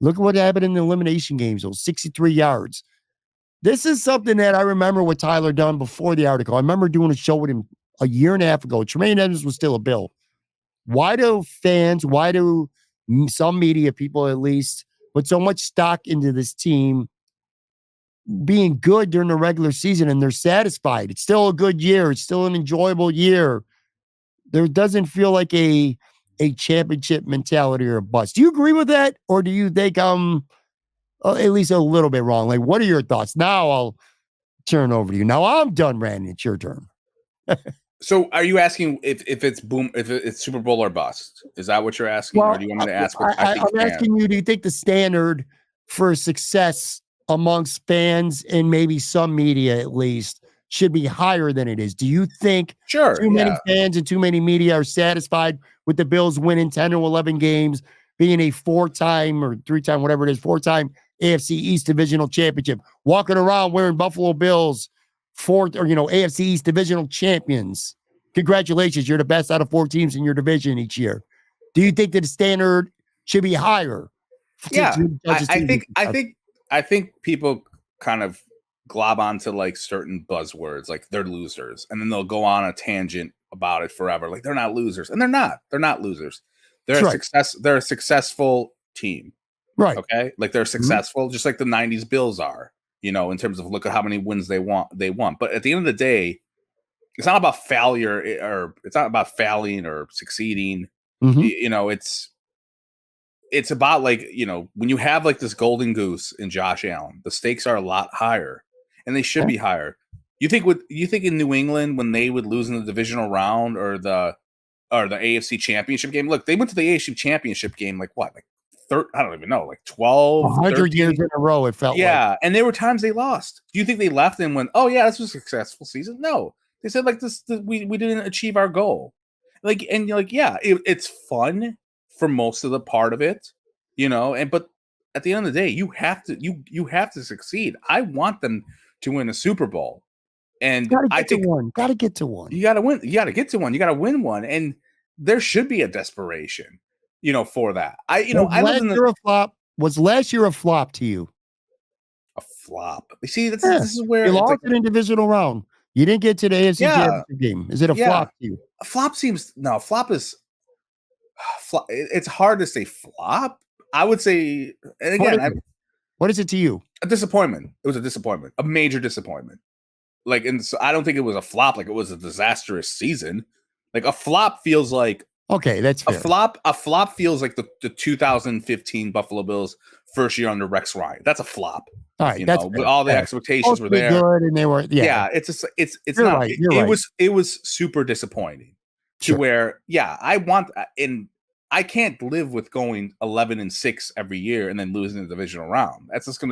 Look at what happened in the elimination games, those 63 yards. This is something that I remember with Tyler Dunn before the article. I remember doing a show with him a year and a half ago. Tremaine Edmonds was still a Bill. Why do some media people at least put so much stock into this team being good during the regular season and they're satisfied? It's still a good year. It's still an enjoyable year. There doesn't feel like a championship mentality or a bust. Do you agree with that? Or do you think I'm at least a little bit wrong? Like, what are your thoughts? Now I'll turn over to you. Now I'm done, Randy. It's your turn. So are you asking if it's Super Bowl or bust? Is that what you're asking? Well, or do you want me to ask I'm asking you, do you think the standard for success amongst fans and maybe some media at least should be higher than it is? Do you think too many fans and too many media are satisfied with the Bills winning 10 or 11 games, being a 4-time or 3-time, whatever it is, 4-time AFC East divisional championship, walking around wearing Buffalo Bills AFC East divisional champions? Congratulations, you're the best out of 4 teams in your division each year. Do you think that the standard should be higher? Yeah, I think people kind of glob onto like certain buzzwords, like they're losers, and then they'll go on a tangent about it forever. Like they're not losers, and they're not. They're not losers. They're They're a successful team, right? Okay, like they're successful, just like the '90s Bills are. In terms of look at how many wins they won. But at the end of the day, it's not about failure or it's not about failing or succeeding. It's about like, when you have like this golden goose in Josh Allen, the stakes are a lot higher and they should be higher. You think in New England when they would lose in the divisional round or the AFC championship game, look, they went to the AFC championship game, like what? Like I don't even know, like 12, 100 years in a row, it felt like. And there were times they lost. Do you think they left and went, oh yeah, this was a successful season? No. They said like this, we didn't achieve our goal. Like, and you're like, yeah, it's fun for most of the part of it, but at the end of the day, you have to succeed. I want them to win a Super Bowl. And I think gotta get to one. You gotta win. You gotta get to one. You gotta win one. And there should be a desperation, for that. Was last year a flop to you? A flop. You see, this is where you lost it in divisional round. You didn't get to the AFC championship game. Is it a flop to you? A flop flop is flop. It's hard to say flop. I would say, and again, what is it to you? A disappointment. It was a disappointment, a major disappointment. Like, and so I don't think it was a flop. Like it was a disastrous season. Like a flop feels like, okay, that's fair. A flop feels like the 2015 Buffalo Bills first year under Rex Ryan. That's a flop. All right, that's with all the expectations were there. Good, and they were, it's not. Right, it was super disappointing to where, I want, and I can't live with going 11-6 every year and then losing the divisional round. That's just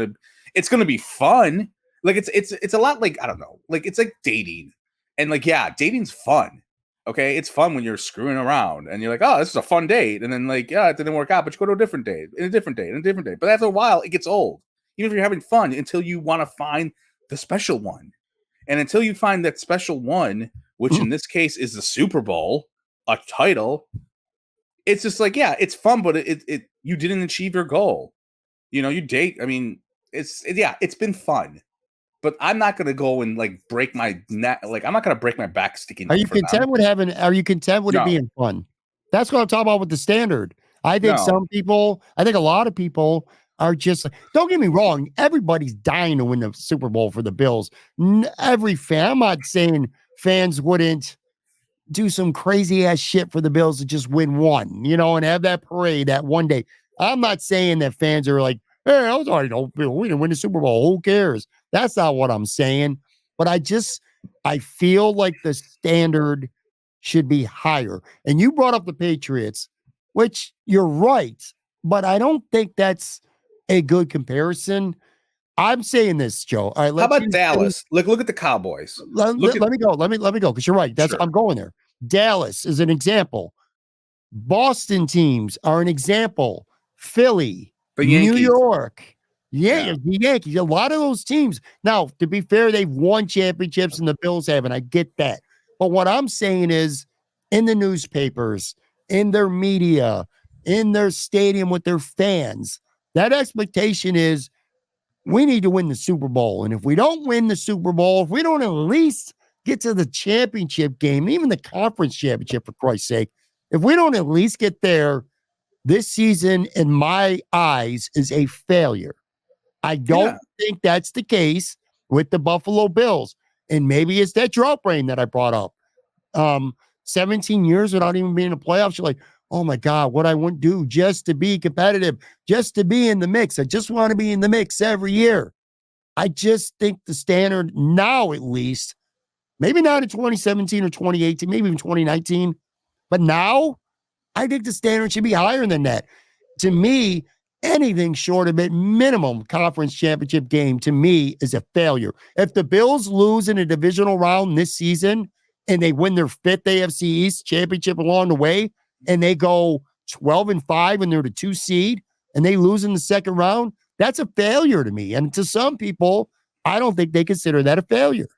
it's gonna be fun. Like it's a lot like, I don't know, like it's like dating. And like, yeah, dating's fun. Okay. It's fun when you're screwing around and you're like, oh, this is a fun date. And then like, yeah, it didn't work out, but you go to a different date, and a different date, and a different date. But after a while, it gets old. Even if you're having fun, until you want to find the special one. And until you find that special one, which in this case is the Super Bowl, a title, it's just like, yeah, it's fun, but it you didn't achieve your goal. You date. I mean, it's been fun, but I'm not gonna go and like break my neck. Like, I'm not gonna break my back sticking. Are you content with it being fun? That's what I'm talking about with the standard. I think I think a lot of people are just, don't get me wrong, everybody's dying to win the Super Bowl for the Bills. Every fan, I'm not saying fans wouldn't do some crazy ass shit for the Bills to just win one, and have that parade that one day. I'm not saying that fans are like, hey, I was already, we didn't win the Super Bowl. Who cares? That's not what I'm saying. But I feel like the standard should be higher. And you brought up the Patriots, which you're right, but I don't think that's a good comparison. I'm saying this, Joe. All right, how about Dallas? Look at the Cowboys. Let me go. Let me go, because you're right. I'm going there. Dallas is an example. Boston teams are an example. Philly, New York, the Yankees. A lot of those teams. Now, to be fair, they've won championships and the Bills haven't. I get that. But what I'm saying is, in the newspapers, in their media, in their stadium with their fans, that expectation is we need to win the Super Bowl. And if we don't win the Super Bowl, if we don't at least get to the championship game, even the conference championship, for Christ's sake, if we don't at least get there, this season, in my eyes, is a failure. I don't think that's the case with the Buffalo Bills. And maybe it's that drought brain that I brought up. 17 years without even being in the playoffs, you're like, oh my God, what I wouldn't do just to be competitive, just to be in the mix. I just want to be in the mix every year. I just think the standard now, at least, maybe not in 2017 or 2018, maybe even 2019, but now I think the standard should be higher than that. To me, anything short of a minimum conference championship game, to me, is a failure. If the Bills lose in a divisional round this season and they win their 5th AFC East championship along the way, and they go 12-5 and they're the 2 seed and they lose in the second round, that's a failure to me. And to some people, I don't think they consider that a failure.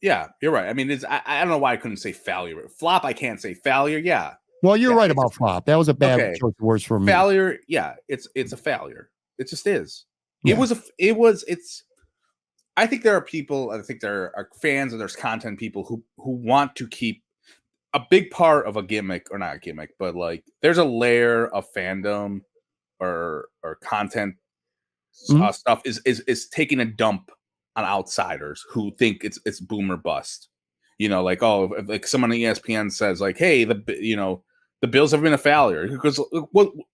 Yeah, you're right. I mean, I don't know why I couldn't say failure. Flop, I can't say failure. Yeah. Well, you're right about flop. That was a bad choice of words for me. Failure, yeah, it's a failure. It just is. Yeah. I think there are people, I think there are fans, and there's content people who want to keep a big part of a gimmick, or not a gimmick, but like there's a layer of fandom or content stuff is taking a dump on outsiders who think it's boom or bust. Like, oh, like someone on ESPN says like, hey, the Bills have been a failure because the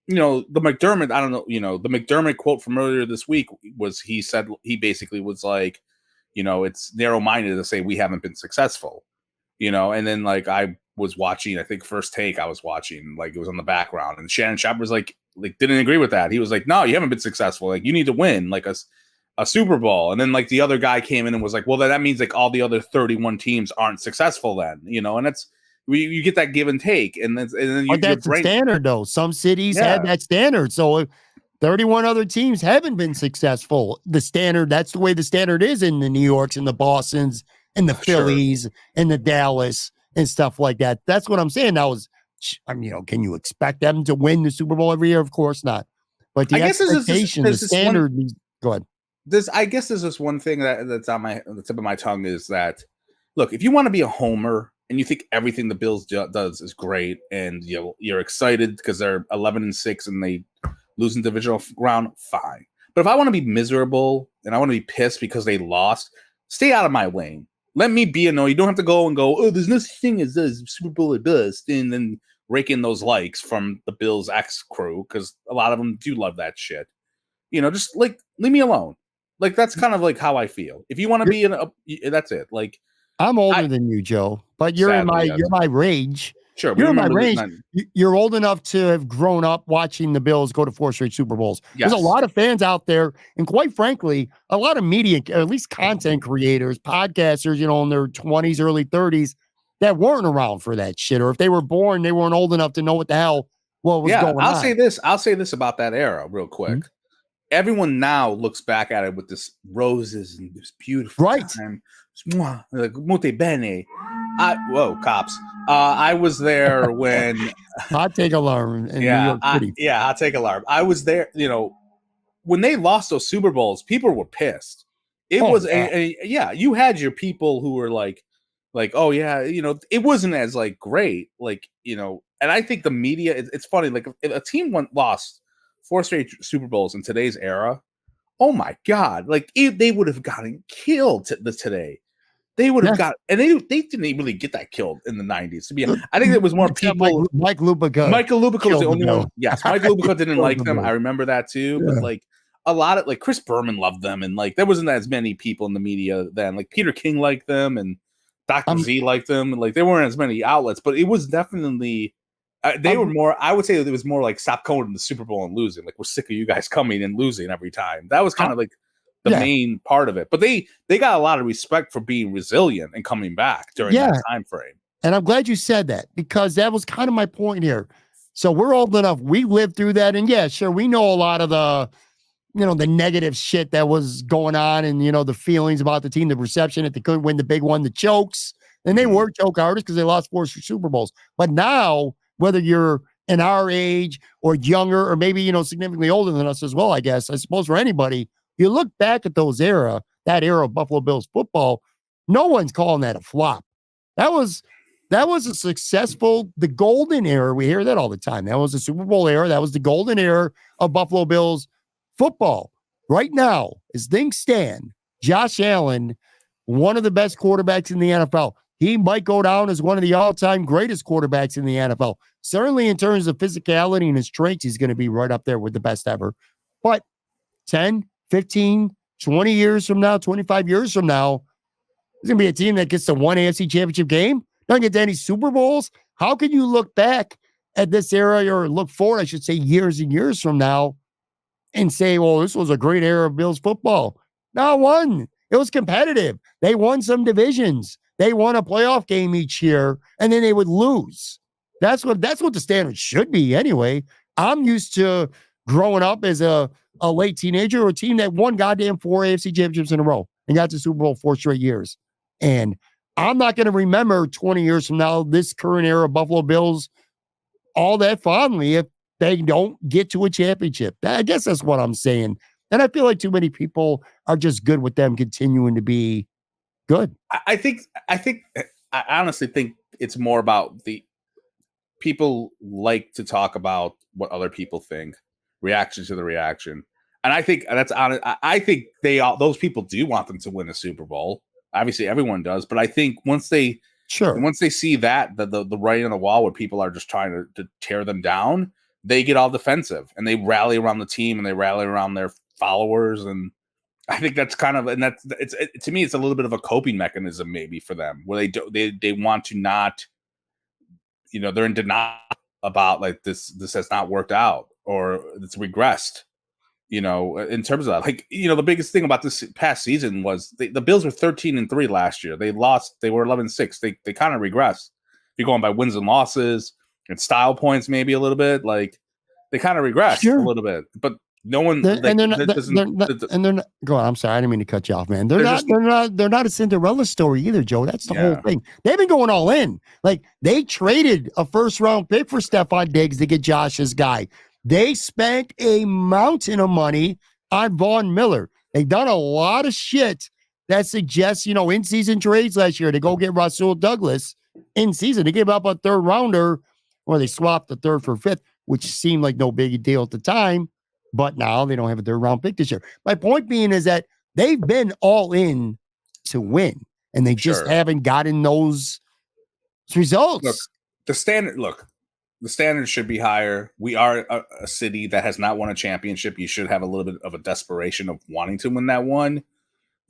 McDermott, I don't know, the McDermott quote from earlier this week was, he basically was like, it's narrow-minded to say we haven't been successful, and then like I was watching, I think First Take, I was watching, like it was on the background, and Shannon Sharpe was like didn't agree with that. He was like, no, you haven't been successful. Like, you need to win like a Super Bowl. And then like the other guy came in and was like, well, that means like all the other 31 teams aren't successful then, and that's, you get that give and take. And then that's the standard though. Some cities have that standard. So 31 other teams haven't been successful. The standard, that's the way the standard is in the New Yorks and the Bostons and the Phillies and the Dallas and stuff like that. That's what I'm saying. Can you expect them to win the Super Bowl every year? Of course not. But the expectation, the standard, go ahead. I guess there's this one thing that's on the tip of my tongue, is that, look, if you want to be a homer and you think everything the Bills does is great, and you're excited because they're 11-6 and they lose in divisional round, fine. But if I want to be miserable and I want to be pissed because they lost, stay out of my lane. Let me be annoyed. You don't have to go, oh, there's no such thing as this Super Bowl or bust, and then rake in those likes from the Bills X crew, because a lot of them do love that shit. Just like leave me alone. Like, that's kind of like how I feel. If you want to be that's it. Like, I'm older than you, Joe, but you're in my rage. Sure, we You're in my remember range. You're old enough to have grown up watching the Bills go to 4 straight Super Bowls. Yes. There's a lot of fans out there, and quite frankly, a lot of media, or at least content creators, podcasters, in their 20s, early 30s, that weren't around for that shit. Or if they were born, they weren't old enough to know what the hell was going on. I'll say this about that era real quick. Mm-hmm. Everyone now looks back at it with this roses and this beautiful time. Like molto bene. Whoa, cops. I was there when hot take alarm in New York City. Hot take alarm. I was there, when they lost those Super Bowls, people were pissed. It was you had your people who were like, oh yeah, it wasn't as like great, and I think the media, it's funny, like if a team lost 4 straight Super Bowls in today's era, oh my God, like they would have gotten killed today. They would have got, and they didn't really get that killed in the 90s. To be honest, I think there was more people. Mike Lupica. Michael Lupica was the only one. Yes, Mike Lupica didn't like them. I remember that too. Yeah. But like a lot of Chris Berman loved them, and like there wasn't as many people in the media then. Like Peter King liked them, and Dr. Z liked them. And like there weren't as many outlets, but it was definitely. They were more. I would say that it was more like stop going to the Super Bowl and losing. Like we're sick of you guys coming and losing every time. That was kind of like the main part of it. But they got a lot of respect for being resilient and coming back during that time frame. And I'm glad you said that, because that was kind of my point here. So we're old enough. We lived through that, and sure, we know a lot of the, the negative shit that was going on, and the feelings about the team, the perception that they couldn't win the big one, the chokes, and they were choke artists because they lost 4 Super Bowls. But now, whether you're in our age or younger, or maybe, significantly older than us as well, I suppose for anybody, you look back at that era of Buffalo Bills football, no one's calling that a flop. That was a successful, the golden era. We hear that all the time. That was the Super Bowl era. That was the golden era of Buffalo Bills football. Right now, as things stand, Josh Allen, one of the best quarterbacks in the NFL. He might go down as one of the all-time greatest quarterbacks in the NFL. Certainly in terms of physicality and his strengths, he's going to be right up there with the best ever. But 10, 15, 20 years from now, 25 years from now, there's going to be a team that gets to one AFC championship game, doesn't get to any Super Bowls. How can you look back at this era, or look forward, I should say, years and years from now, and say, well, this was a great era of Bills football? Not one. It was competitive. They won some divisions. They won a playoff game each year, and then they would lose. That's what the standard should be anyway. I'm used to growing up as a late teenager, or a team that won goddamn 4 AFC championships in a row and got to Super Bowl 4 straight years. And I'm not going to remember 20 years from now this current era of Buffalo Bills all that fondly if they don't get to a championship. I guess that's what I'm saying. And I feel like too many people are just good with them continuing to be good. I honestly think it's more about the people like to talk about what other people think, reaction to the reaction. And I think that's honest. I think those people do want them to win a Super Bowl. Obviously, everyone does. But I think once they see that the writing on the wall where people are just trying to tear them down, they get all defensive and they rally around the team and they rally around their followers. And I think that's kind of, and that's to me, it's a little bit of a coping mechanism maybe for them, where they want to not, they're in denial about like this has not worked out or it's regressed. In terms of that, like, the biggest thing about this past season was the Bills were 13-3 last year. They were 11-6. They kind of regressed. If you're going by wins and losses and style points, maybe a little bit, like they kind of regressed a little bit, but no one. Go on. I'm sorry. I didn't mean to cut you off, man. They're not a Cinderella story either, Joe. That's the whole thing. They've been going all in. Like they traded a 1st-round pick for Stefon Diggs to get Josh's guy. They spent a mountain of money on Von Miller. They've done a lot of shit that suggests, in-season trades last year to go get Rasul Douglas in season. They gave up a 3rd rounder, or they swapped the 3rd for 5th, which seemed like no big deal at the time. But now they don't have a 3rd round pick this year. My point being is that they've been all in to win, and they just haven't gotten those results. The standard should be higher. We are a city that has not won a championship. You should have a little bit of a desperation of wanting to win that one.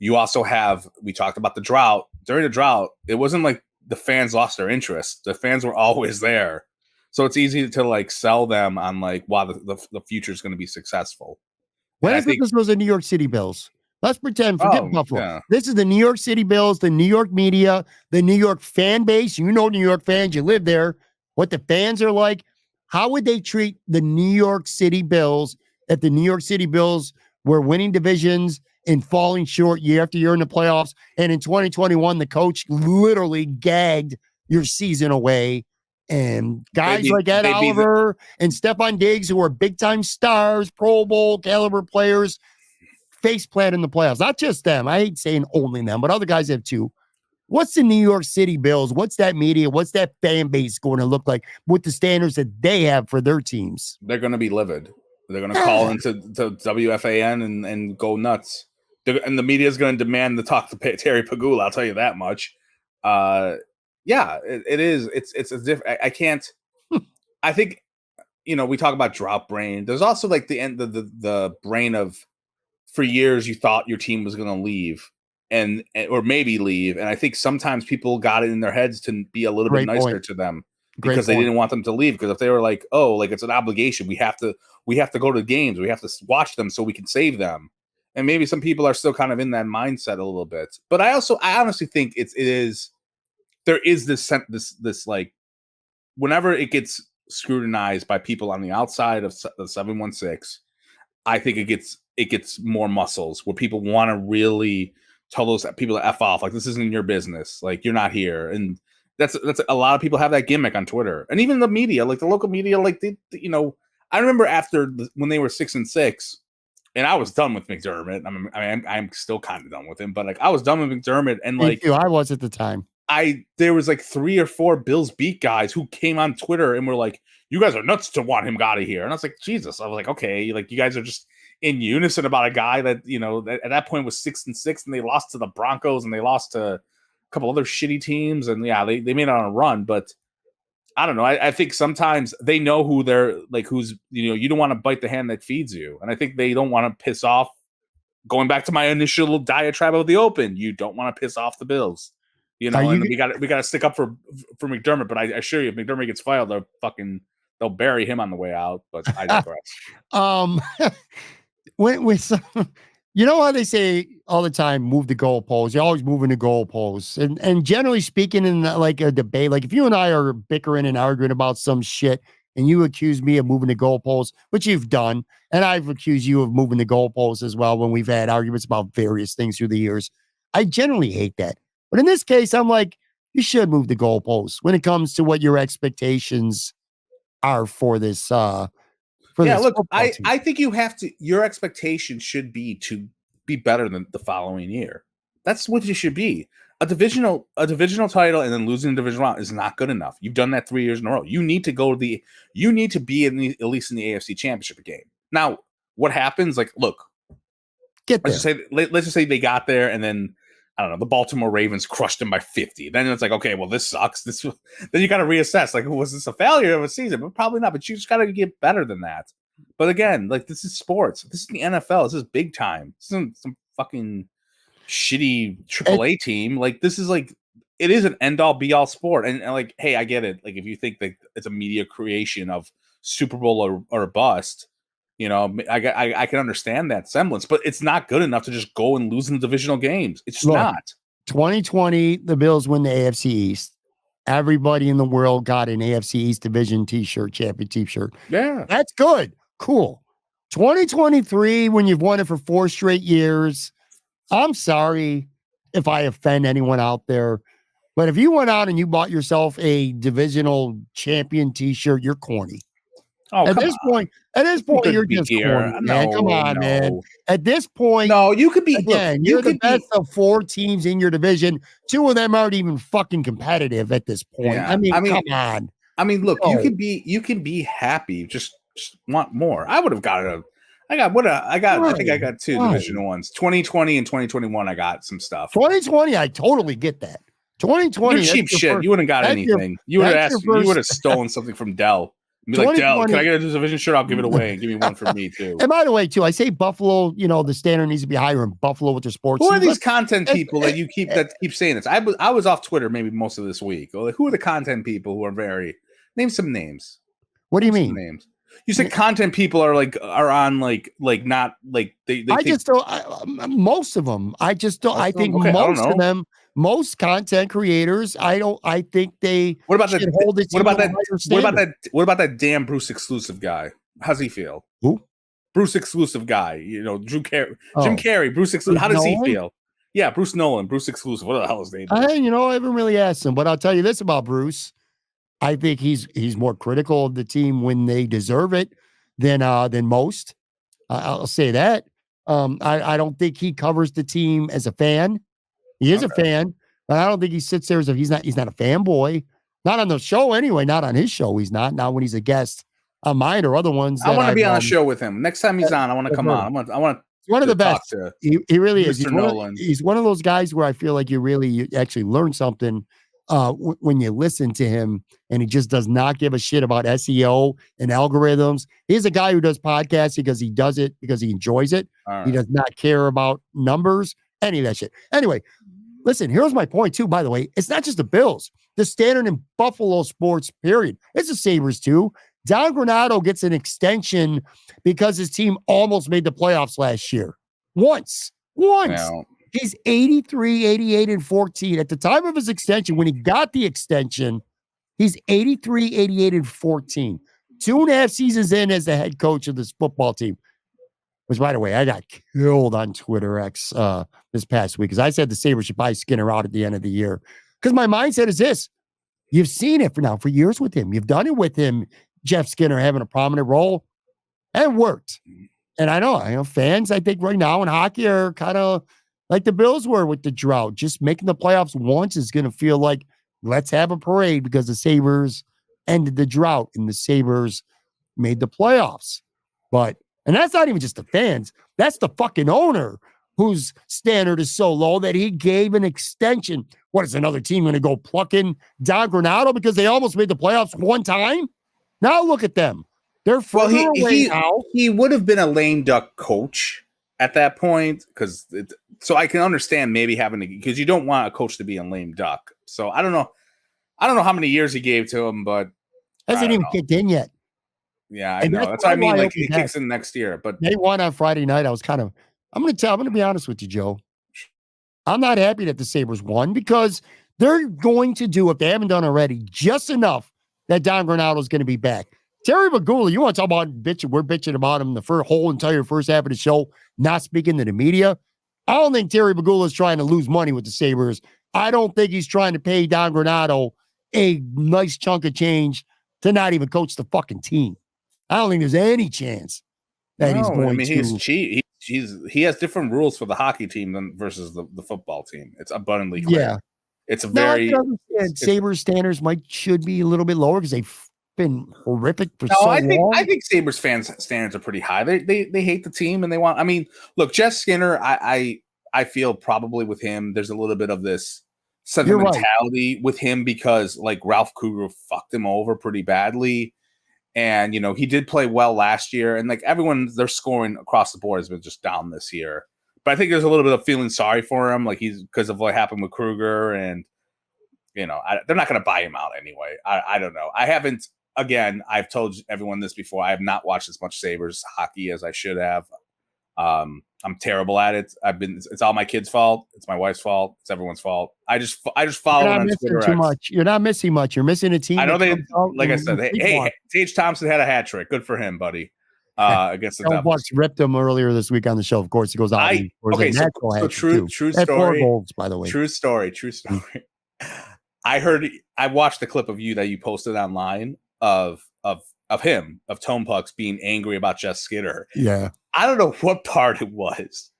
You also have, we talked about the drought. During the drought, it wasn't like the fans lost their interest. The fans were always there. So it's easy to like sell them on like, wow, the future is going to be successful. What if this was the New York City Bills? Let's pretend, forget Buffalo. Yeah. This is the New York City Bills, the New York media, the New York fan base. You know New York fans, you live there. What the fans are like. How would they treat the New York City Bills if the New York City Bills were winning divisions and falling short year after year in the playoffs? And in 2021, the coach literally gagged your season away. And guys like Ed Oliver and Stefon Diggs, who are big-time stars, Pro Bowl caliber players, face plant in the playoffs. Not just them. I hate saying only them, but other guys have too. What's the New York City Bills? What's that media? What's that fan base going to look like with the standards that they have for their teams? They're going to be livid. They're going to call into WFAN and go nuts. And the media is going to demand to talk to Terry Pegula. I'll tell you that much. Yeah, it is. It's a different. I can't. I think, we talk about drought brain. There's also like the end of the brain of, for years you thought your team was going to leave or maybe leave, and I think sometimes people got it in their heads to be a little bit nicer to them because they didn't want them to leave. Because if they were like, oh, like it's an obligation, we have to go to games, we have to watch them so we can save them, and maybe some people are still kind of in that mindset a little bit. But I honestly think there is this like, whenever it gets scrutinized by people on the outside of the 716, I think it gets more muscles where people want to really tell those people to F off. Like, this isn't your business. Like, you're not here. And that's a lot of people have that gimmick on Twitter, and even the media, like the local media, like I remember when they were 6-6, and I was done with McDermott. I'm still kind of done with him, but like I was done with McDermott, and like I was at the time. There was like 3 or 4 Bills beat guys who came on Twitter and were like, you guys are nuts to want him out of here. And I was like, Jesus. I was like, okay, like you guys are just in unison about a guy that, that at that point was 6-6, and they lost to the Broncos and they lost to a couple other shitty teams. And yeah, they made it on a run, but I don't know. I think sometimes they know who they're like, who's, you don't want to bite the hand that feeds you. And I think they don't want to piss off, going back to my initial diatribe of the Open, you don't want to piss off the Bills. And we got to stick up for McDermott, but I assure you, if McDermott gets fired, they'll bury him on the way out. But I digress. You know how they say all the time, move the goalposts. You're always moving the goalposts, and generally speaking, in like a debate, like if you and I are bickering and arguing about some shit, and you accuse me of moving the goalposts, which you've done, and I've accused you of moving the goalposts as well when we've had arguments about various things through the years, I generally hate that. But in this case, I'm like, you should move the goalposts when it comes to what your expectations are for this. Look, I think you have to. Your expectation should be to be better than the following year. That's what you should be. A divisional title and then losing the divisional round is not good enough. You've done that 3 years in a row. You need to be at least in the AFC Championship game. Now, what happens? Like, look, let's just say they got there, and then I don't know, the Baltimore Ravens crushed them by 50. Then it's like, okay, well, this sucks. Then you got to reassess. Like, was this a failure of a season? But probably not. But you just got to get better than that. But again, like, this is sports. This is the NFL. This is big time. This isn't some fucking shitty AAA team. Like, this is like, it is an end all be all sport. And like, hey, I get it. Like, if you think that it's a media creation of Super Bowl or bust, I can understand that semblance, but it's not good enough to just go and lose in the divisional games. It's not. 2020, the Bills win the AFC East. Everybody in the world got an AFC East division t-shirt, champion t-shirt. Yeah. That's good. Cool. 2023, when you've won it for 4 straight years, I'm sorry if I offend anyone out there, but if you went out and you bought yourself a divisional champion t-shirt, you're corny. Oh, at this point, you're just corny, man. Come on, man. At this point, you could be again. You're the best of 4 teams in your division. 2 of them aren't even fucking competitive at this point. Yeah. I mean, come on. I mean, look, you can be happy. Just want more. I would have got I think I got 2 divisional ones. 2020 and 2021. I got some stuff. 2020, I totally get that. 2020, you're cheap shit. You wouldn't got anything. You would have stolen something from Dell. Be like, Dell, can I get a division shirt? I'll give it away and give me one for me too. And by the way, too, I say Buffalo, the standard needs to be higher in Buffalo with their sports. Who are these content people that keep saying this? I was off Twitter maybe most of this week. Like, who are the content people who are name some names? What do you mean? Names. You said content people are on not like they I just don't. Most of them. I just don't. I think most of them. Most content creators, I think they. What about that damn Bruce exclusive guy? How's he feel? Who? Bruce exclusive guy. Jim Carrey. Bruce exclusive. How does he feel? Yeah, Bruce Nolan. Bruce exclusive. What the hell is his name? I haven't really asked him, but I'll tell you this about Bruce. I think he's more critical of the team when they deserve it than most. I'll say that. I don't think he covers the team as a fan. He is a fan, but I don't think he sits there as if he's not a fanboy. Not on the show anyway. Not on his show. He's not. Not when he's a guest on mine or other ones. I want to be on a show with him next time he's on. I want to come on. I want. He's one of the best. He really is. He's one of those guys where I feel like you actually learn something when you listen to him, and he just does not give a shit about SEO and algorithms. He's a guy who does podcasts because he does it because he enjoys it. Right. He does not care about numbers, any of that shit. Anyway, listen, here's my point too, by the way. It's not just the Bills. The standard in Buffalo sports, period. It's the Sabres too. Don Granato gets an extension because his team almost made the playoffs last year. Once. Wow. He's 83, 88, and 14. At the time of his extension, when he got the extension, he's 83, 88, and 14. 2.5 seasons in as the head coach of this football team. Which, by the way, I got killed on Twitter X this past week because I said the Sabres should buy Skinner out at the end of the year. Because my mindset is this. You've seen it for years with him. You've done it with him, Jeff Skinner having a prominent role. And it worked. And I know fans, I think right now in hockey are kind of like the Bills were with the drought. Just making the playoffs once is going to feel like, let's have a parade because the Sabres ended the drought and the Sabres made the playoffs. And that's not even just the fans. That's the fucking owner whose standard is so low that he gave an extension. What is another team going to go plucking Don Granato because they almost made the playoffs one time? Now look at them. They're further away now. He would have been a lame duck coach at that point so I can understand maybe because you don't want a coach to be a lame duck. So I don't know how many years he gave to him, but hasn't even kicked in yet. Yeah, I know. That's what I mean. Like he kicks in next year, but they won on Friday night. I'm going to be honest with you, Joe. I'm not happy that the Sabres won because they're going to do, if they haven't done already, just enough that Don Granato is going to be back. Terry Pegula, you want to talk about bitching? We're bitching about him the whole entire first half of the show, not speaking to the media. I don't think Terry Pegula is trying to lose money with the Sabres. I don't think he's trying to pay Don Granato a nice chunk of change to not even coach the fucking team. I don't think there's any chance that he's going to. He's cheap. He has different rules for the hockey team versus the football team. It's abundantly clear. Yeah. It's a very Sabres standards should be a little bit lower because they've been horrific for so long. I think Sabres fans standards are pretty high. They hate the team and they want. I mean, look, Jeff Skinner. I feel probably with him, there's a little bit of this sentimentality with him because like Ralph Kruger fucked him over pretty badly. And, he did play well last year. And like their scoring across the board has been just down this year. But I think there's a little bit of feeling sorry for him. Like because of what happened with Kruger. And, they're not going to buy him out anyway. I don't know. I've told everyone this before. I have not watched as much Sabres hockey as I should have. I'm terrible at it. It's all my kids' fault. It's my wife's fault. It's everyone's fault. I just follow on Twitter. Too much. You're not missing much. You're missing a team. I know I said, hey, Tage Thompson had a hat trick. Good for him, buddy. Against the Devils. Bucks ripped him earlier this week on the show. Of course, he goes out. So true story. 4 goals, by the way. True story. I watched the clip of you that you posted online of Tone Pucks being angry about Jeff Skinner. Yeah. I don't know what part it was,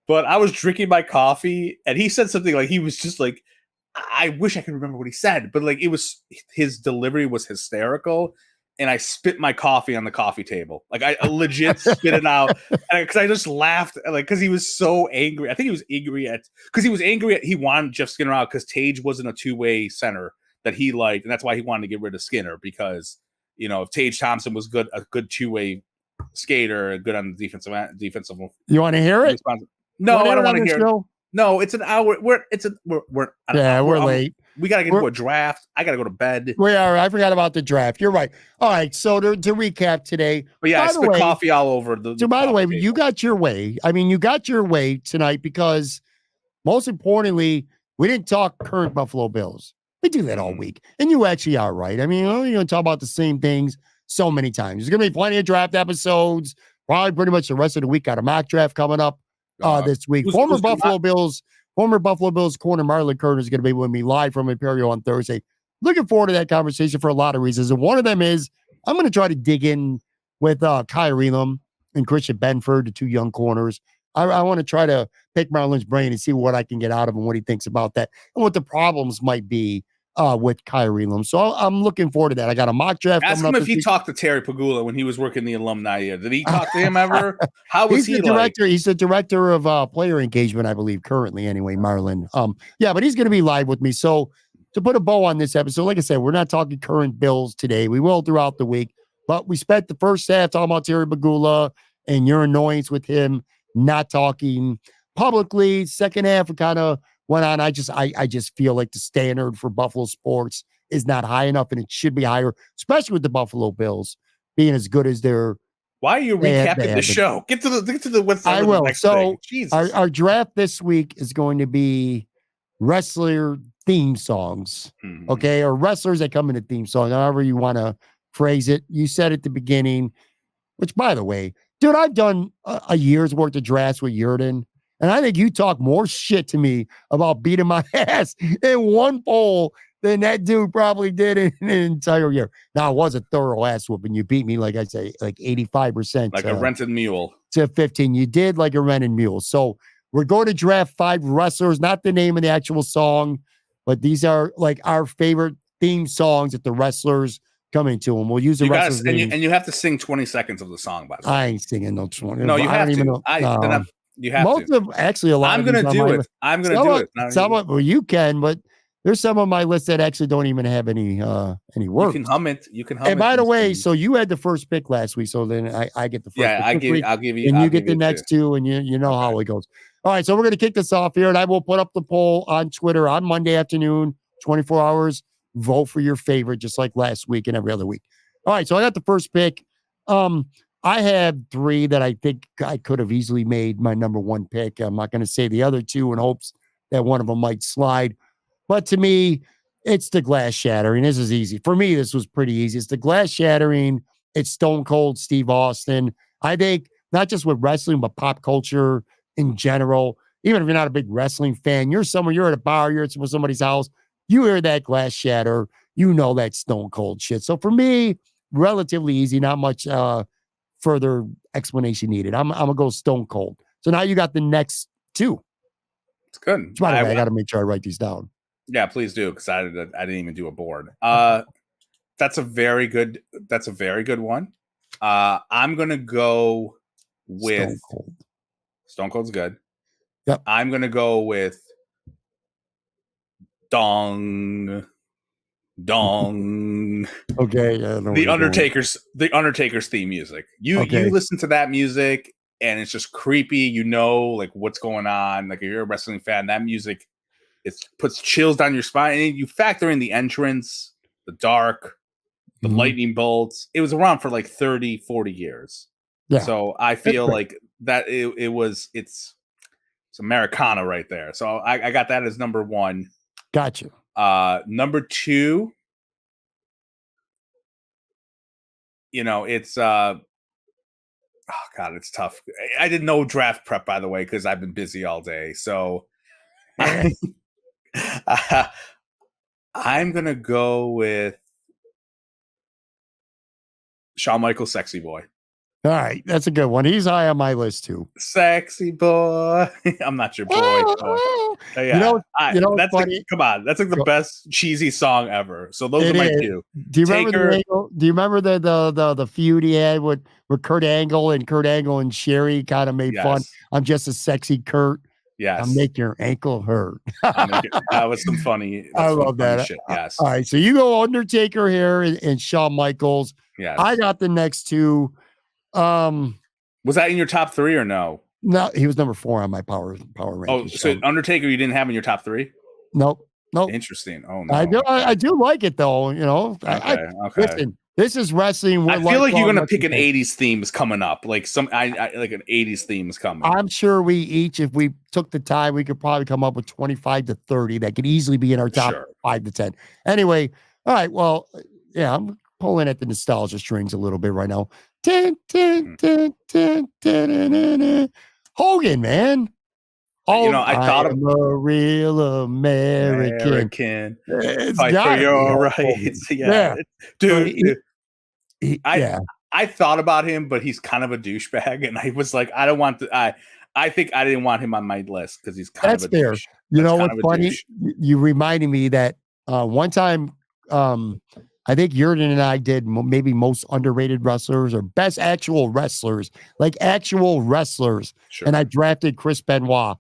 but I was drinking my coffee and he said something like he was just like, I wish I could remember what he said, but like his delivery was hysterical. And I spit my coffee on the coffee table. Like I legit spit it out because I just laughed because he was so angry. I think he was angry he wanted Jeff Skinner out because Tage wasn't a two-way center that he liked. And that's why he wanted to get rid of Skinner because, if Tage Thompson was a good two-way skater, good on the defensive. You want to hear it? No, I don't want to hear it. No, it's an hour. We're late. We got to get to a draft. I got to go to bed. We are. I forgot about the draft. You're right. All right. So to recap today. But yeah, I spit coffee all over the. So by the way, you got your way. I mean, you got your way tonight because most importantly, we didn't talk current Buffalo Bills. We do that all week. And you actually are right. I mean, you're going to talk about the same things so many times. There's going to be plenty of draft episodes. Probably pretty much the rest of the week. Got a mock draft coming up this week. Former Buffalo Bills corner Marlon Kerner is going to be with me live from Imperial on Thursday. Looking forward to that conversation for a lot of reasons. And one of them is I'm going to try to dig in with Kyrie Elam and Christian Benford, the two young corners. I want to try to pick Marlon's brain and see what I can get out of him, what he thinks about that, and what the problems might be with Kyrie Elam. So I'm looking forward to that. I got a mock draft. Ask him if he talked to Terry Pegula when he was working the alumni year. Did he talk to him ever? How was he director? He's the director of player engagement, I believe, currently. Anyway, Marlon. Yeah, but he's going to be live with me. So to put a bow on this episode, like I said, we're not talking current Bills today. We will throughout the week, but we spent the first half talking about Terry Pegula and your annoyance with him not talking publicly. Second half, we kind of went on. I just feel like the standard for Buffalo sports is not high enough, and it should be higher, especially with the Buffalo Bills being as good as they're. Why are you recapping the show? Get to the what's I will. Next so Jesus. Our draft this week is going to be wrestler theme songs, okay, or wrestlers that come in a theme song, however you want to phrase it. You said at the beginning, which by the way, dude, I've done a year's worth of drafts with Yurden, and I think you talk more shit to me about beating my ass in one poll than that dude probably did in an entire year. Now, it was a thorough ass whooping. You beat me, like I say, like 85%. Like a rented mule. To 15. You did like a rented mule. So we're going to draft 5 wrestlers, not the name of the actual song, but these are like our favorite theme songs that the wrestlers come into, and we'll use the wrestlers. And you have to sing 20 seconds of the song, by the way. I ain't singing no 20. No, you have to. You have most to. Of actually a lot. I'm going to do it. I'm going to do it. Well, you can, but there's some of my lists that actually don't even have any words. You can hum it. And by the way, so you had the first pick last week, so then I get the first. Yeah, pick. I'll give you, and you get the next two, and you know how it goes. All right, so we're going to kick this off here, and I will put up the poll on Twitter on Monday afternoon, 24 hours. Vote for your favorite, just like last week and every other week. All right, so I got the first pick. I had 3 that I think I could have easily made my number 1 pick. I'm not going to say the other 2 in hopes that one of them might slide. But to me, it's the glass shattering. This is easy. For me, this was pretty easy. It's the glass shattering. It's Stone Cold Steve Austin. I think not just with wrestling, but pop culture in general. Even if you're not a big wrestling fan, you're at a bar, you're at somebody's house, you hear that glass shatter, you know that Stone Cold shit. So for me, relatively easy, not much further explanation needed. I'm gonna go Stone Cold. So now you got the next 2. It's good. By the way, I got to make sure I write these down. Yeah, please do, because I didn't even do a board. That's a very good one. I'm gonna go with Stone Cold. Stone Cold's good. Yep. I'm gonna go with Dong. Okay. The Undertaker's theme music. You listen to that music and it's just creepy. You know, like what's going on. Like if you're a wrestling fan, that music, it puts chills down your spine. And you factor in the entrance, the dark, the lightning bolts. It was around for like 30, 40 years. Yeah. So I feel like that it's Americana right there. So I got that as number 1. Gotcha. Number 2, it's oh God, it's tough. I did no draft prep, by the way, because I've been busy all day. So I'm gonna go with Shawn Michaels, Sexy Boy. All right, that's a good one. He's high on my list too. Sexy boy. I'm not your boy. Yeah. That's funny. Come on, that's like the best cheesy song ever. So those are my 2. Do you remember the feud he had with Kurt Angle and Sherry kind of made fun? I'm just a sexy Kurt. Yes. I'll make your ankle hurt. That was some funny. I love that. Shit. Yes. All right, so you go Undertaker here and Shawn Michaels. Yes. I got the next two. Was that in your top 3 or no? No, he was number 4 on my power rankings. Oh, so Undertaker you didn't have in your top 3? Nope. Interesting. Oh no. I do like it though. You know. Okay. Listen, this is wrestling. I feel like you're gonna pick an '80s theme is coming up. Like I like an '80s theme is coming. I'm sure we each, if we took the time, we could probably come up with 25 to 30 that could easily be in our top 5 to 10. Anyway, all right. Well, yeah, I'm pulling at the nostalgia strings a little bit right now. Hogan, man. You know, I thought I'm a real American. It's fight for your rights. Yeah. Dude. I thought about him, but he's kind of a douchebag, and I was like, I don't want to. I think I didn't want him on my list because he's kind of a fair. douche. You know what's funny? You reminded me that one time, I think Yurden and I did maybe most underrated wrestlers or best actual wrestlers, like actual wrestlers, and I drafted Chris Benoit.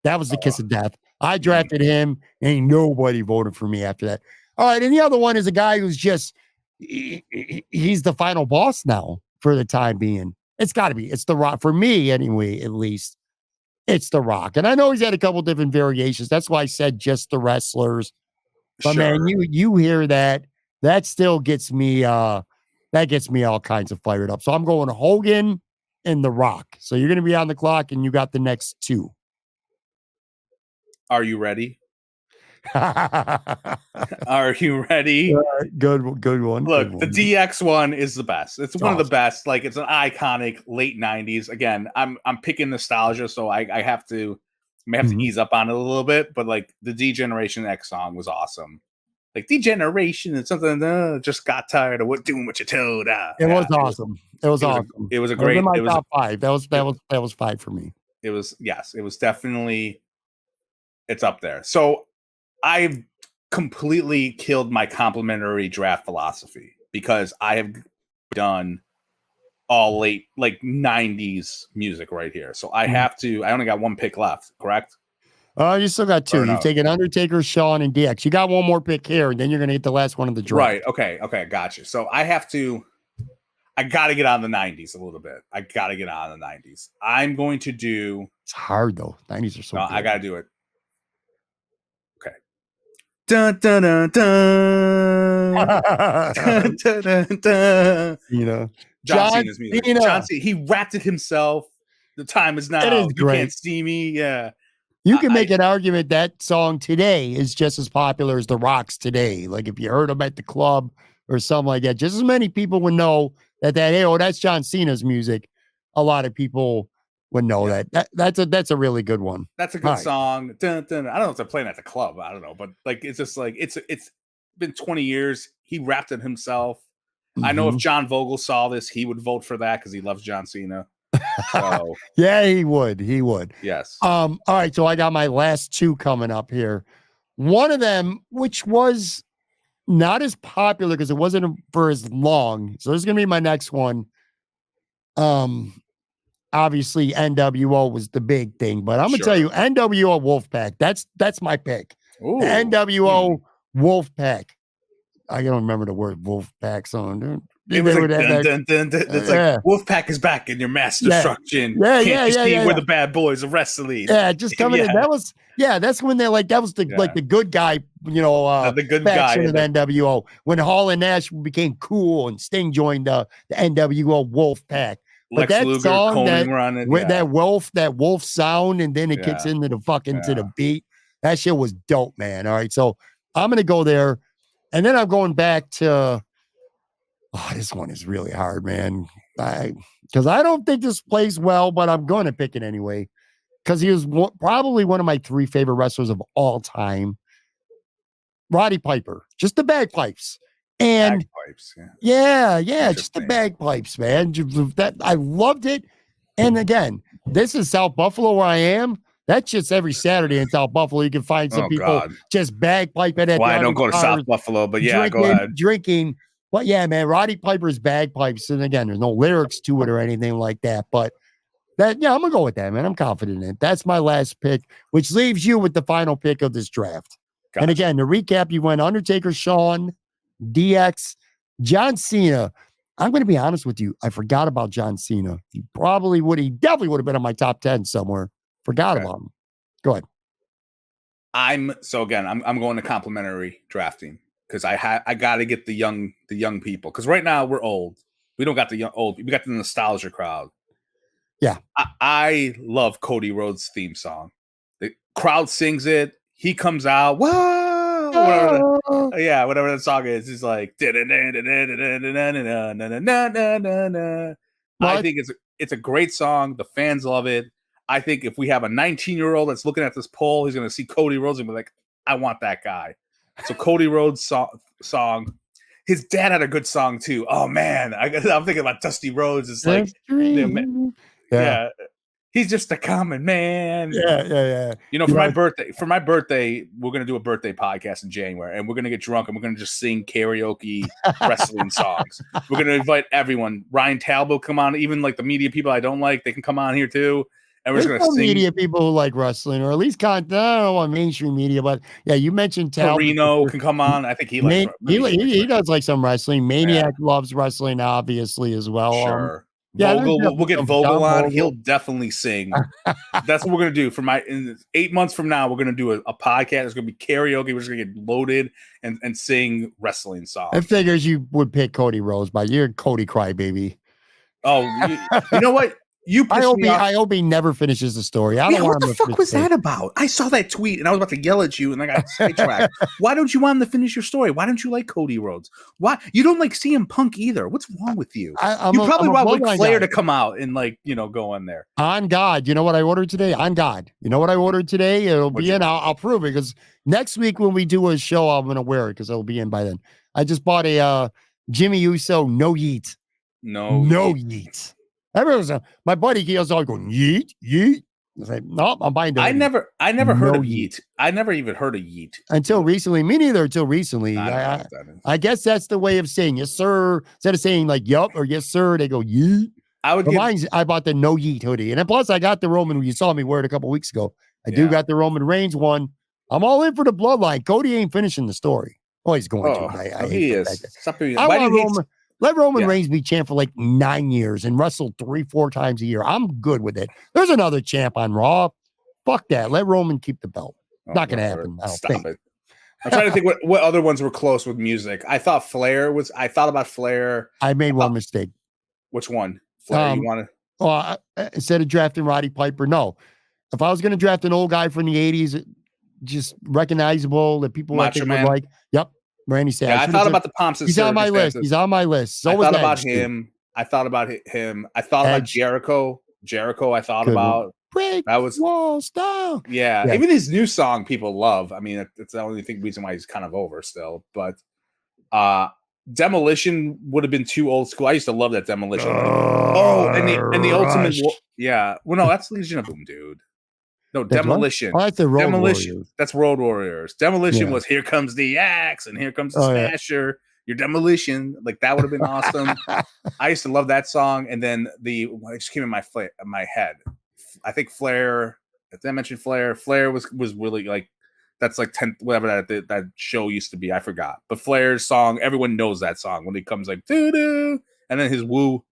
That was the kiss of death. I drafted him, and nobody voted for me after that. All right, and the other one is a guy who's just he's the final boss now for the time being. It's got to be. It's The Rock for me, anyway. At least it's The Rock, and I know he's had a couple different variations. That's why I said just the wrestlers. But man, you hear that still gets me. That gets me all kinds of fired up. So I'm going Hogan and The Rock. So you're going to be on the clock, and you got the next 2. Are you ready? Are you ready? Good one. Look, the DX one is the best. It's one of the best. Like, it's an iconic late 90s. Again, I'm picking nostalgia, so I have to ease up on it a little bit. But like the D-Generation X song was awesome. Like D-Generation and something. Just got tired of doing what you told. It was awesome. It was awesome. It was a great. It was in my top 5. That was 5 for me. It was It was definitely. It's up there. So I've completely killed my complimentary draft philosophy because I have done all late like 90s music right here. So I have to. I only got 1 pick left. Correct? You still got 2. You've taken Undertaker, Shawn, and DX. You got 1 more pick here, and then you're going to get the last one of the draft. Right. Okay. Gotcha. So I got to get on the 90s a little bit. I got to get on the 90s. I'm going to do. It's hard though. 90s are so. No, good. I got to do it. Okay. Dun dun dun dun. Dun dun dun dun. You know, John Cena's music. John Cena. He rapped it himself. The time is now. It is you great. Can't see me. Yeah. You can make an argument that song today is just as popular as The Rock's today. Like if you heard him at the club or something like that, just as many people would know that hey, oh, that's John Cena's music. A lot of people would know that. That's a really good one. That's a good song. Dun, dun. I don't know if they're playing at the club. I don't know, but like it's just like it's been 20 years. He rapped it himself. I know if John Vogel saw this, he would vote for that because he loves John Cena. So yeah, he would. Yes. All right. So I got my last 2 coming up here. One of them, which was not as popular because it wasn't for as long. So this is gonna be my next one. Obviously NWO was the big thing, but I'm gonna tell you, NWO Wolfpack. That's my pick. Ooh. The NWO Wolfpack. I don't remember the word Wolfpack song, dude. It was like, dun, dun, dun. It's like Wolfpack is back in your mass destruction. Can't you see we're the bad boys of wrestling? Yeah, just coming in. That's when they're like, that was the like the good guy, the good guy of the NWO. When Hall and Nash became cool and Sting joined the NWO Wolfpack. But Lex that Luger, song, Conan were on it. With that wolf sound, and then it kicks into the to the beat. That shit was dope, man. All right, so I'm gonna go there, and then I'm going back to. Oh, this one is really hard, man. Because I don't think this plays well, but I'm going to pick it anyway. Because he was probably one of my 3 favorite wrestlers of all time. Roddy Piper, just the bagpipes. And bagpipes, just the bagpipes, man. That I loved it. And again, this is South Buffalo where I am. That's just every Saturday in South Buffalo. You can find some people just bagpiping at. Well, I don't go to South Buffalo, but go ahead. Drinking. But yeah, man, Roddy Piper's bagpipes. And again, there's no lyrics to it or anything like that. But I'm going to go with that, man. I'm confident in it. That's my last pick, which leaves you with the final pick of this draft. Gotcha. And again, to recap, you went Undertaker, Shawn, DX, John Cena. I'm going to be honest with you. I forgot about John Cena. He definitely would have been on my top 10 somewhere. Forgot about him. Go ahead. I'm going to complimentary drafting because I got to get the young people, because right now we're old. We don't got the young old. We got the nostalgia crowd. Yeah, I love Cody Rhodes' theme song. The crowd sings it. He comes out. Whoa! Whatever that song is. It's like. I think it's a great song. The fans love it. I think if we have a 19-year-old that's looking at this poll, he's going to see Cody Rhodes and be like, I want that guy. So Cody Rhodes' song. His dad had a good song too. Oh man, I'm thinking about Dusty Rhodes. It's like, yeah, he's just a common man. Yeah. For my birthday, we're gonna do a birthday podcast in January, and we're gonna get drunk and we're gonna just sing karaoke wrestling songs. We're gonna invite everyone. Ryan Talbot come on, even like the media people I don't like, they can come on here too. And we're just going to sing. Media people who like wrestling, or at least I don't know on mainstream media, but yeah, you mentioned Torino can come on. I think he likes he does like some wrestling. Maniac loves wrestling, obviously, as well. Sure. Vogel, we'll get Vogel on. He'll definitely sing. That's what we're going to do. In 8 months from now, we're going to do a podcast. It's going to be karaoke. We're just going to get loaded and sing wrestling songs. I figures you would pick Cody Rhodes, but you're Cody Crybaby. Oh, you know what? I hope he never finishes the story. What the fuck was that about? I saw that tweet and I was about to yell at you and I got sidetracked. Why don't you want him to finish your story? Why don't you like Cody Rhodes? Why you don't like CM Punk either? What's wrong with you? You probably want Ric Flair to come out and go in there. On God, you know what I ordered today? On God, you know what I ordered today? It'll be in. I'll prove it, because next week when we do a show, I'm gonna wear it because it'll be in by then. I just bought a Jimmy Uso no yeet. No yeet. My buddy, he was all going, yeet. I was like, no, I'm buying the I never heard of yeet. I never even heard of yeet. Until recently. Me neither, until recently. I guess that's the way of saying yes, sir. Instead of saying like, yup, or yes, sir, they go, yeet. I bought the no yeet hoodie. And then plus I got the Roman, you saw me wear it a couple weeks ago. I do got the Roman Reigns one. I'm all in for the bloodline. Cody ain't finishing the story. Oh, he's going to. He is. Let Roman Reigns be champ for like 9 years and wrestle 3-4 times a year. I'm good with it. There's another champ on Raw. Fuck that. Let Roman keep the belt. Not going to happen. Stop it. I'm trying to think what other ones were close with music. I thought about Flair. I made one mistake. Which one? Flair, you want to? Instead of drafting Roddy Piper, no. If I was going to draft an old guy from the 80s, just recognizable that people would like, yep. Randy Savage. Yeah, I thought about the pomps. He's on my list. I thought about him. I thought about Jericho. I thought about break that was wall style. Yeah, even his new song people love. I mean, it's the only reason why he's kind of over still. But Demolition would have been too old school. I used to love that Demolition. And the ultimate. Yeah, well, no, that's Legion of Boom, dude. No, Demolition. That's the Road Demolition. Warriors. That's Road Warriors. Demolition was Here Comes the Axe and Here Comes the Smasher. Your Demolition. Like, that would have been awesome. I used to love that song. And then it just came in my head. I think Flair. Did I mention Flair? Flair was really like, that's like 10, whatever that show used to be. I forgot. But Flair's song, everyone knows that song when he comes like doo doo, and then his woo.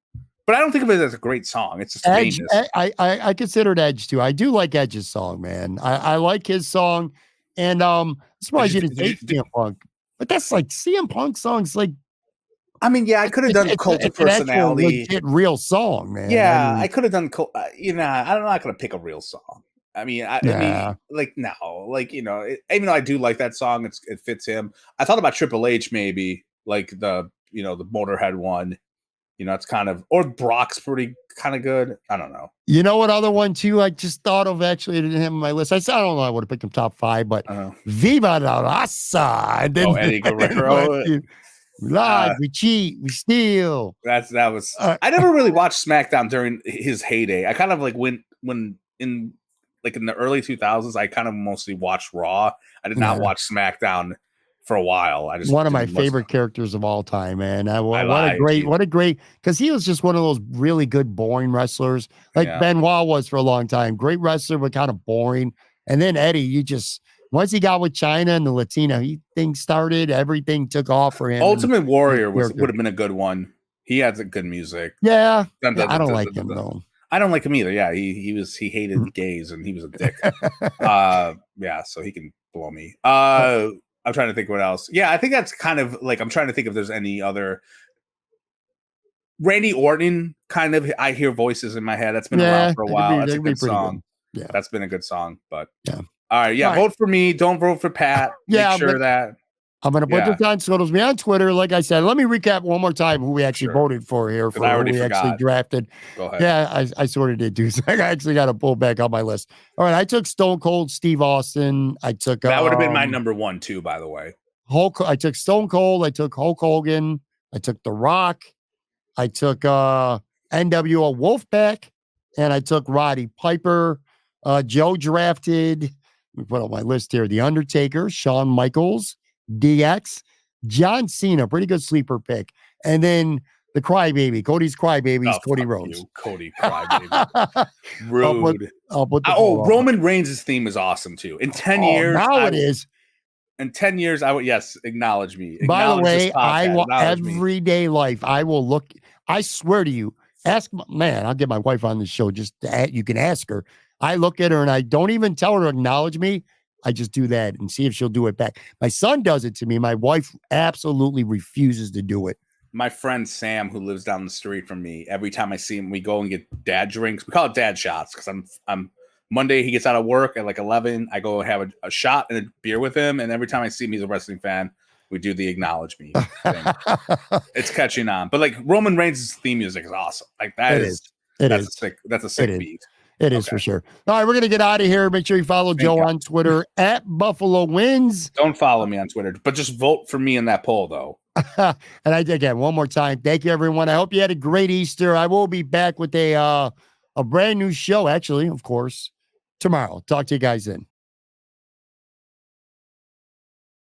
But I don't think of it as a great song. It's just Edge. famous. I considered Edge too. I do like Edge's song, man. I like his song, and I'm surprised you didn't say CM Punk. But that's like CM Punk songs. Like, I mean, yeah, I could have done Cult of Personality. Legit real song, man. Yeah, I could have done. I'm not gonna pick a real song. I mean, even though I do like that song, it fits him. I thought about Triple H maybe, like the Motorhead one. It's kind of, or Brock's pretty kind of good. I don't know. You know what other one too? I just thought of, actually, I didn't have on my list. I don't know. I would have picked him top 5, but Viva la Raza. Eddie Guerrero. Live, we cheat, we steal. That was. I never really watched SmackDown during his heyday. I kind of like when in the early 2000s, I kind of mostly watched Raw. I did not watch SmackDown for a while. One of my favorite characters of all time, man. What a great, because he was just one of those really good, boring wrestlers, like Benoit was for a long time. Great wrestler, but kind of boring. And then Eddie, once he got with China and the Latino thing started, everything took off for him. Ultimate Warrior would have been a good one. He has good music. Yeah, I don't like him though. I don't like him either. Yeah, he hated gays and he was a dick. Yeah, so he can blow me. I'm trying to think what else. Yeah, I think that's kind of like, I'm trying to think if there's any other. Randy Orton, kind of, I hear voices in my head. That's been around for a while. That's a good song. Good. Yeah, that's been a good song. But yeah, all right, yeah, vote for me. Don't vote for Pat. Yeah, make sure that. I'm going to put this on socials, me on Twitter. Like I said, let me recap one more time who we actually voted for here, for who we actually drafted. Go ahead. Yeah, I sort of did too. So I actually got to pull back on my list. All right, I took Stone Cold Steve Austin. I took that would have been my number one too, by the way. I took Stone Cold. I took Hulk Hogan. I took The Rock. I took NWO Wolfpack, and I took Roddy Piper. Joe drafted. Let me put on my list here: The Undertaker, Shawn Michaels, DX, John Cena, pretty good sleeper pick. And then the Crybaby, Cody's Crybabies, Cody Rhodes. Cody Crybaby. Rude. Roman Reigns' theme is awesome too. In 10 years. Now it is. In 10 years, I would, acknowledge me. By the way, I will, everyday life, I will look, I swear to you, I'll get my wife on the show, you can ask her. I look at her and I don't even tell her to acknowledge me. I just do that and see if she'll do it back. My son does it to me. My wife absolutely refuses to do it. My friend Sam, who lives down the street from me, every time I see him, we go and get dad drinks. We call it dad shots because I'm Monday, he gets out of work at like 11. I go have a shot and a beer with him. And every time I see him, he's a wrestling fan. We do the acknowledge me thing. It's catching on. But like Roman Reigns' theme music is awesome. Like that's a sick beat. It is for sure. All right, we're going to get out of here. Make sure you follow Joe on Twitter at Buffalo Wins. Don't follow me on Twitter, but just vote for me in that poll, though. And again, one more time, thank you, everyone. I hope you had a great Easter. I will be back with a brand new show, actually, of course, tomorrow. Talk to you guys then.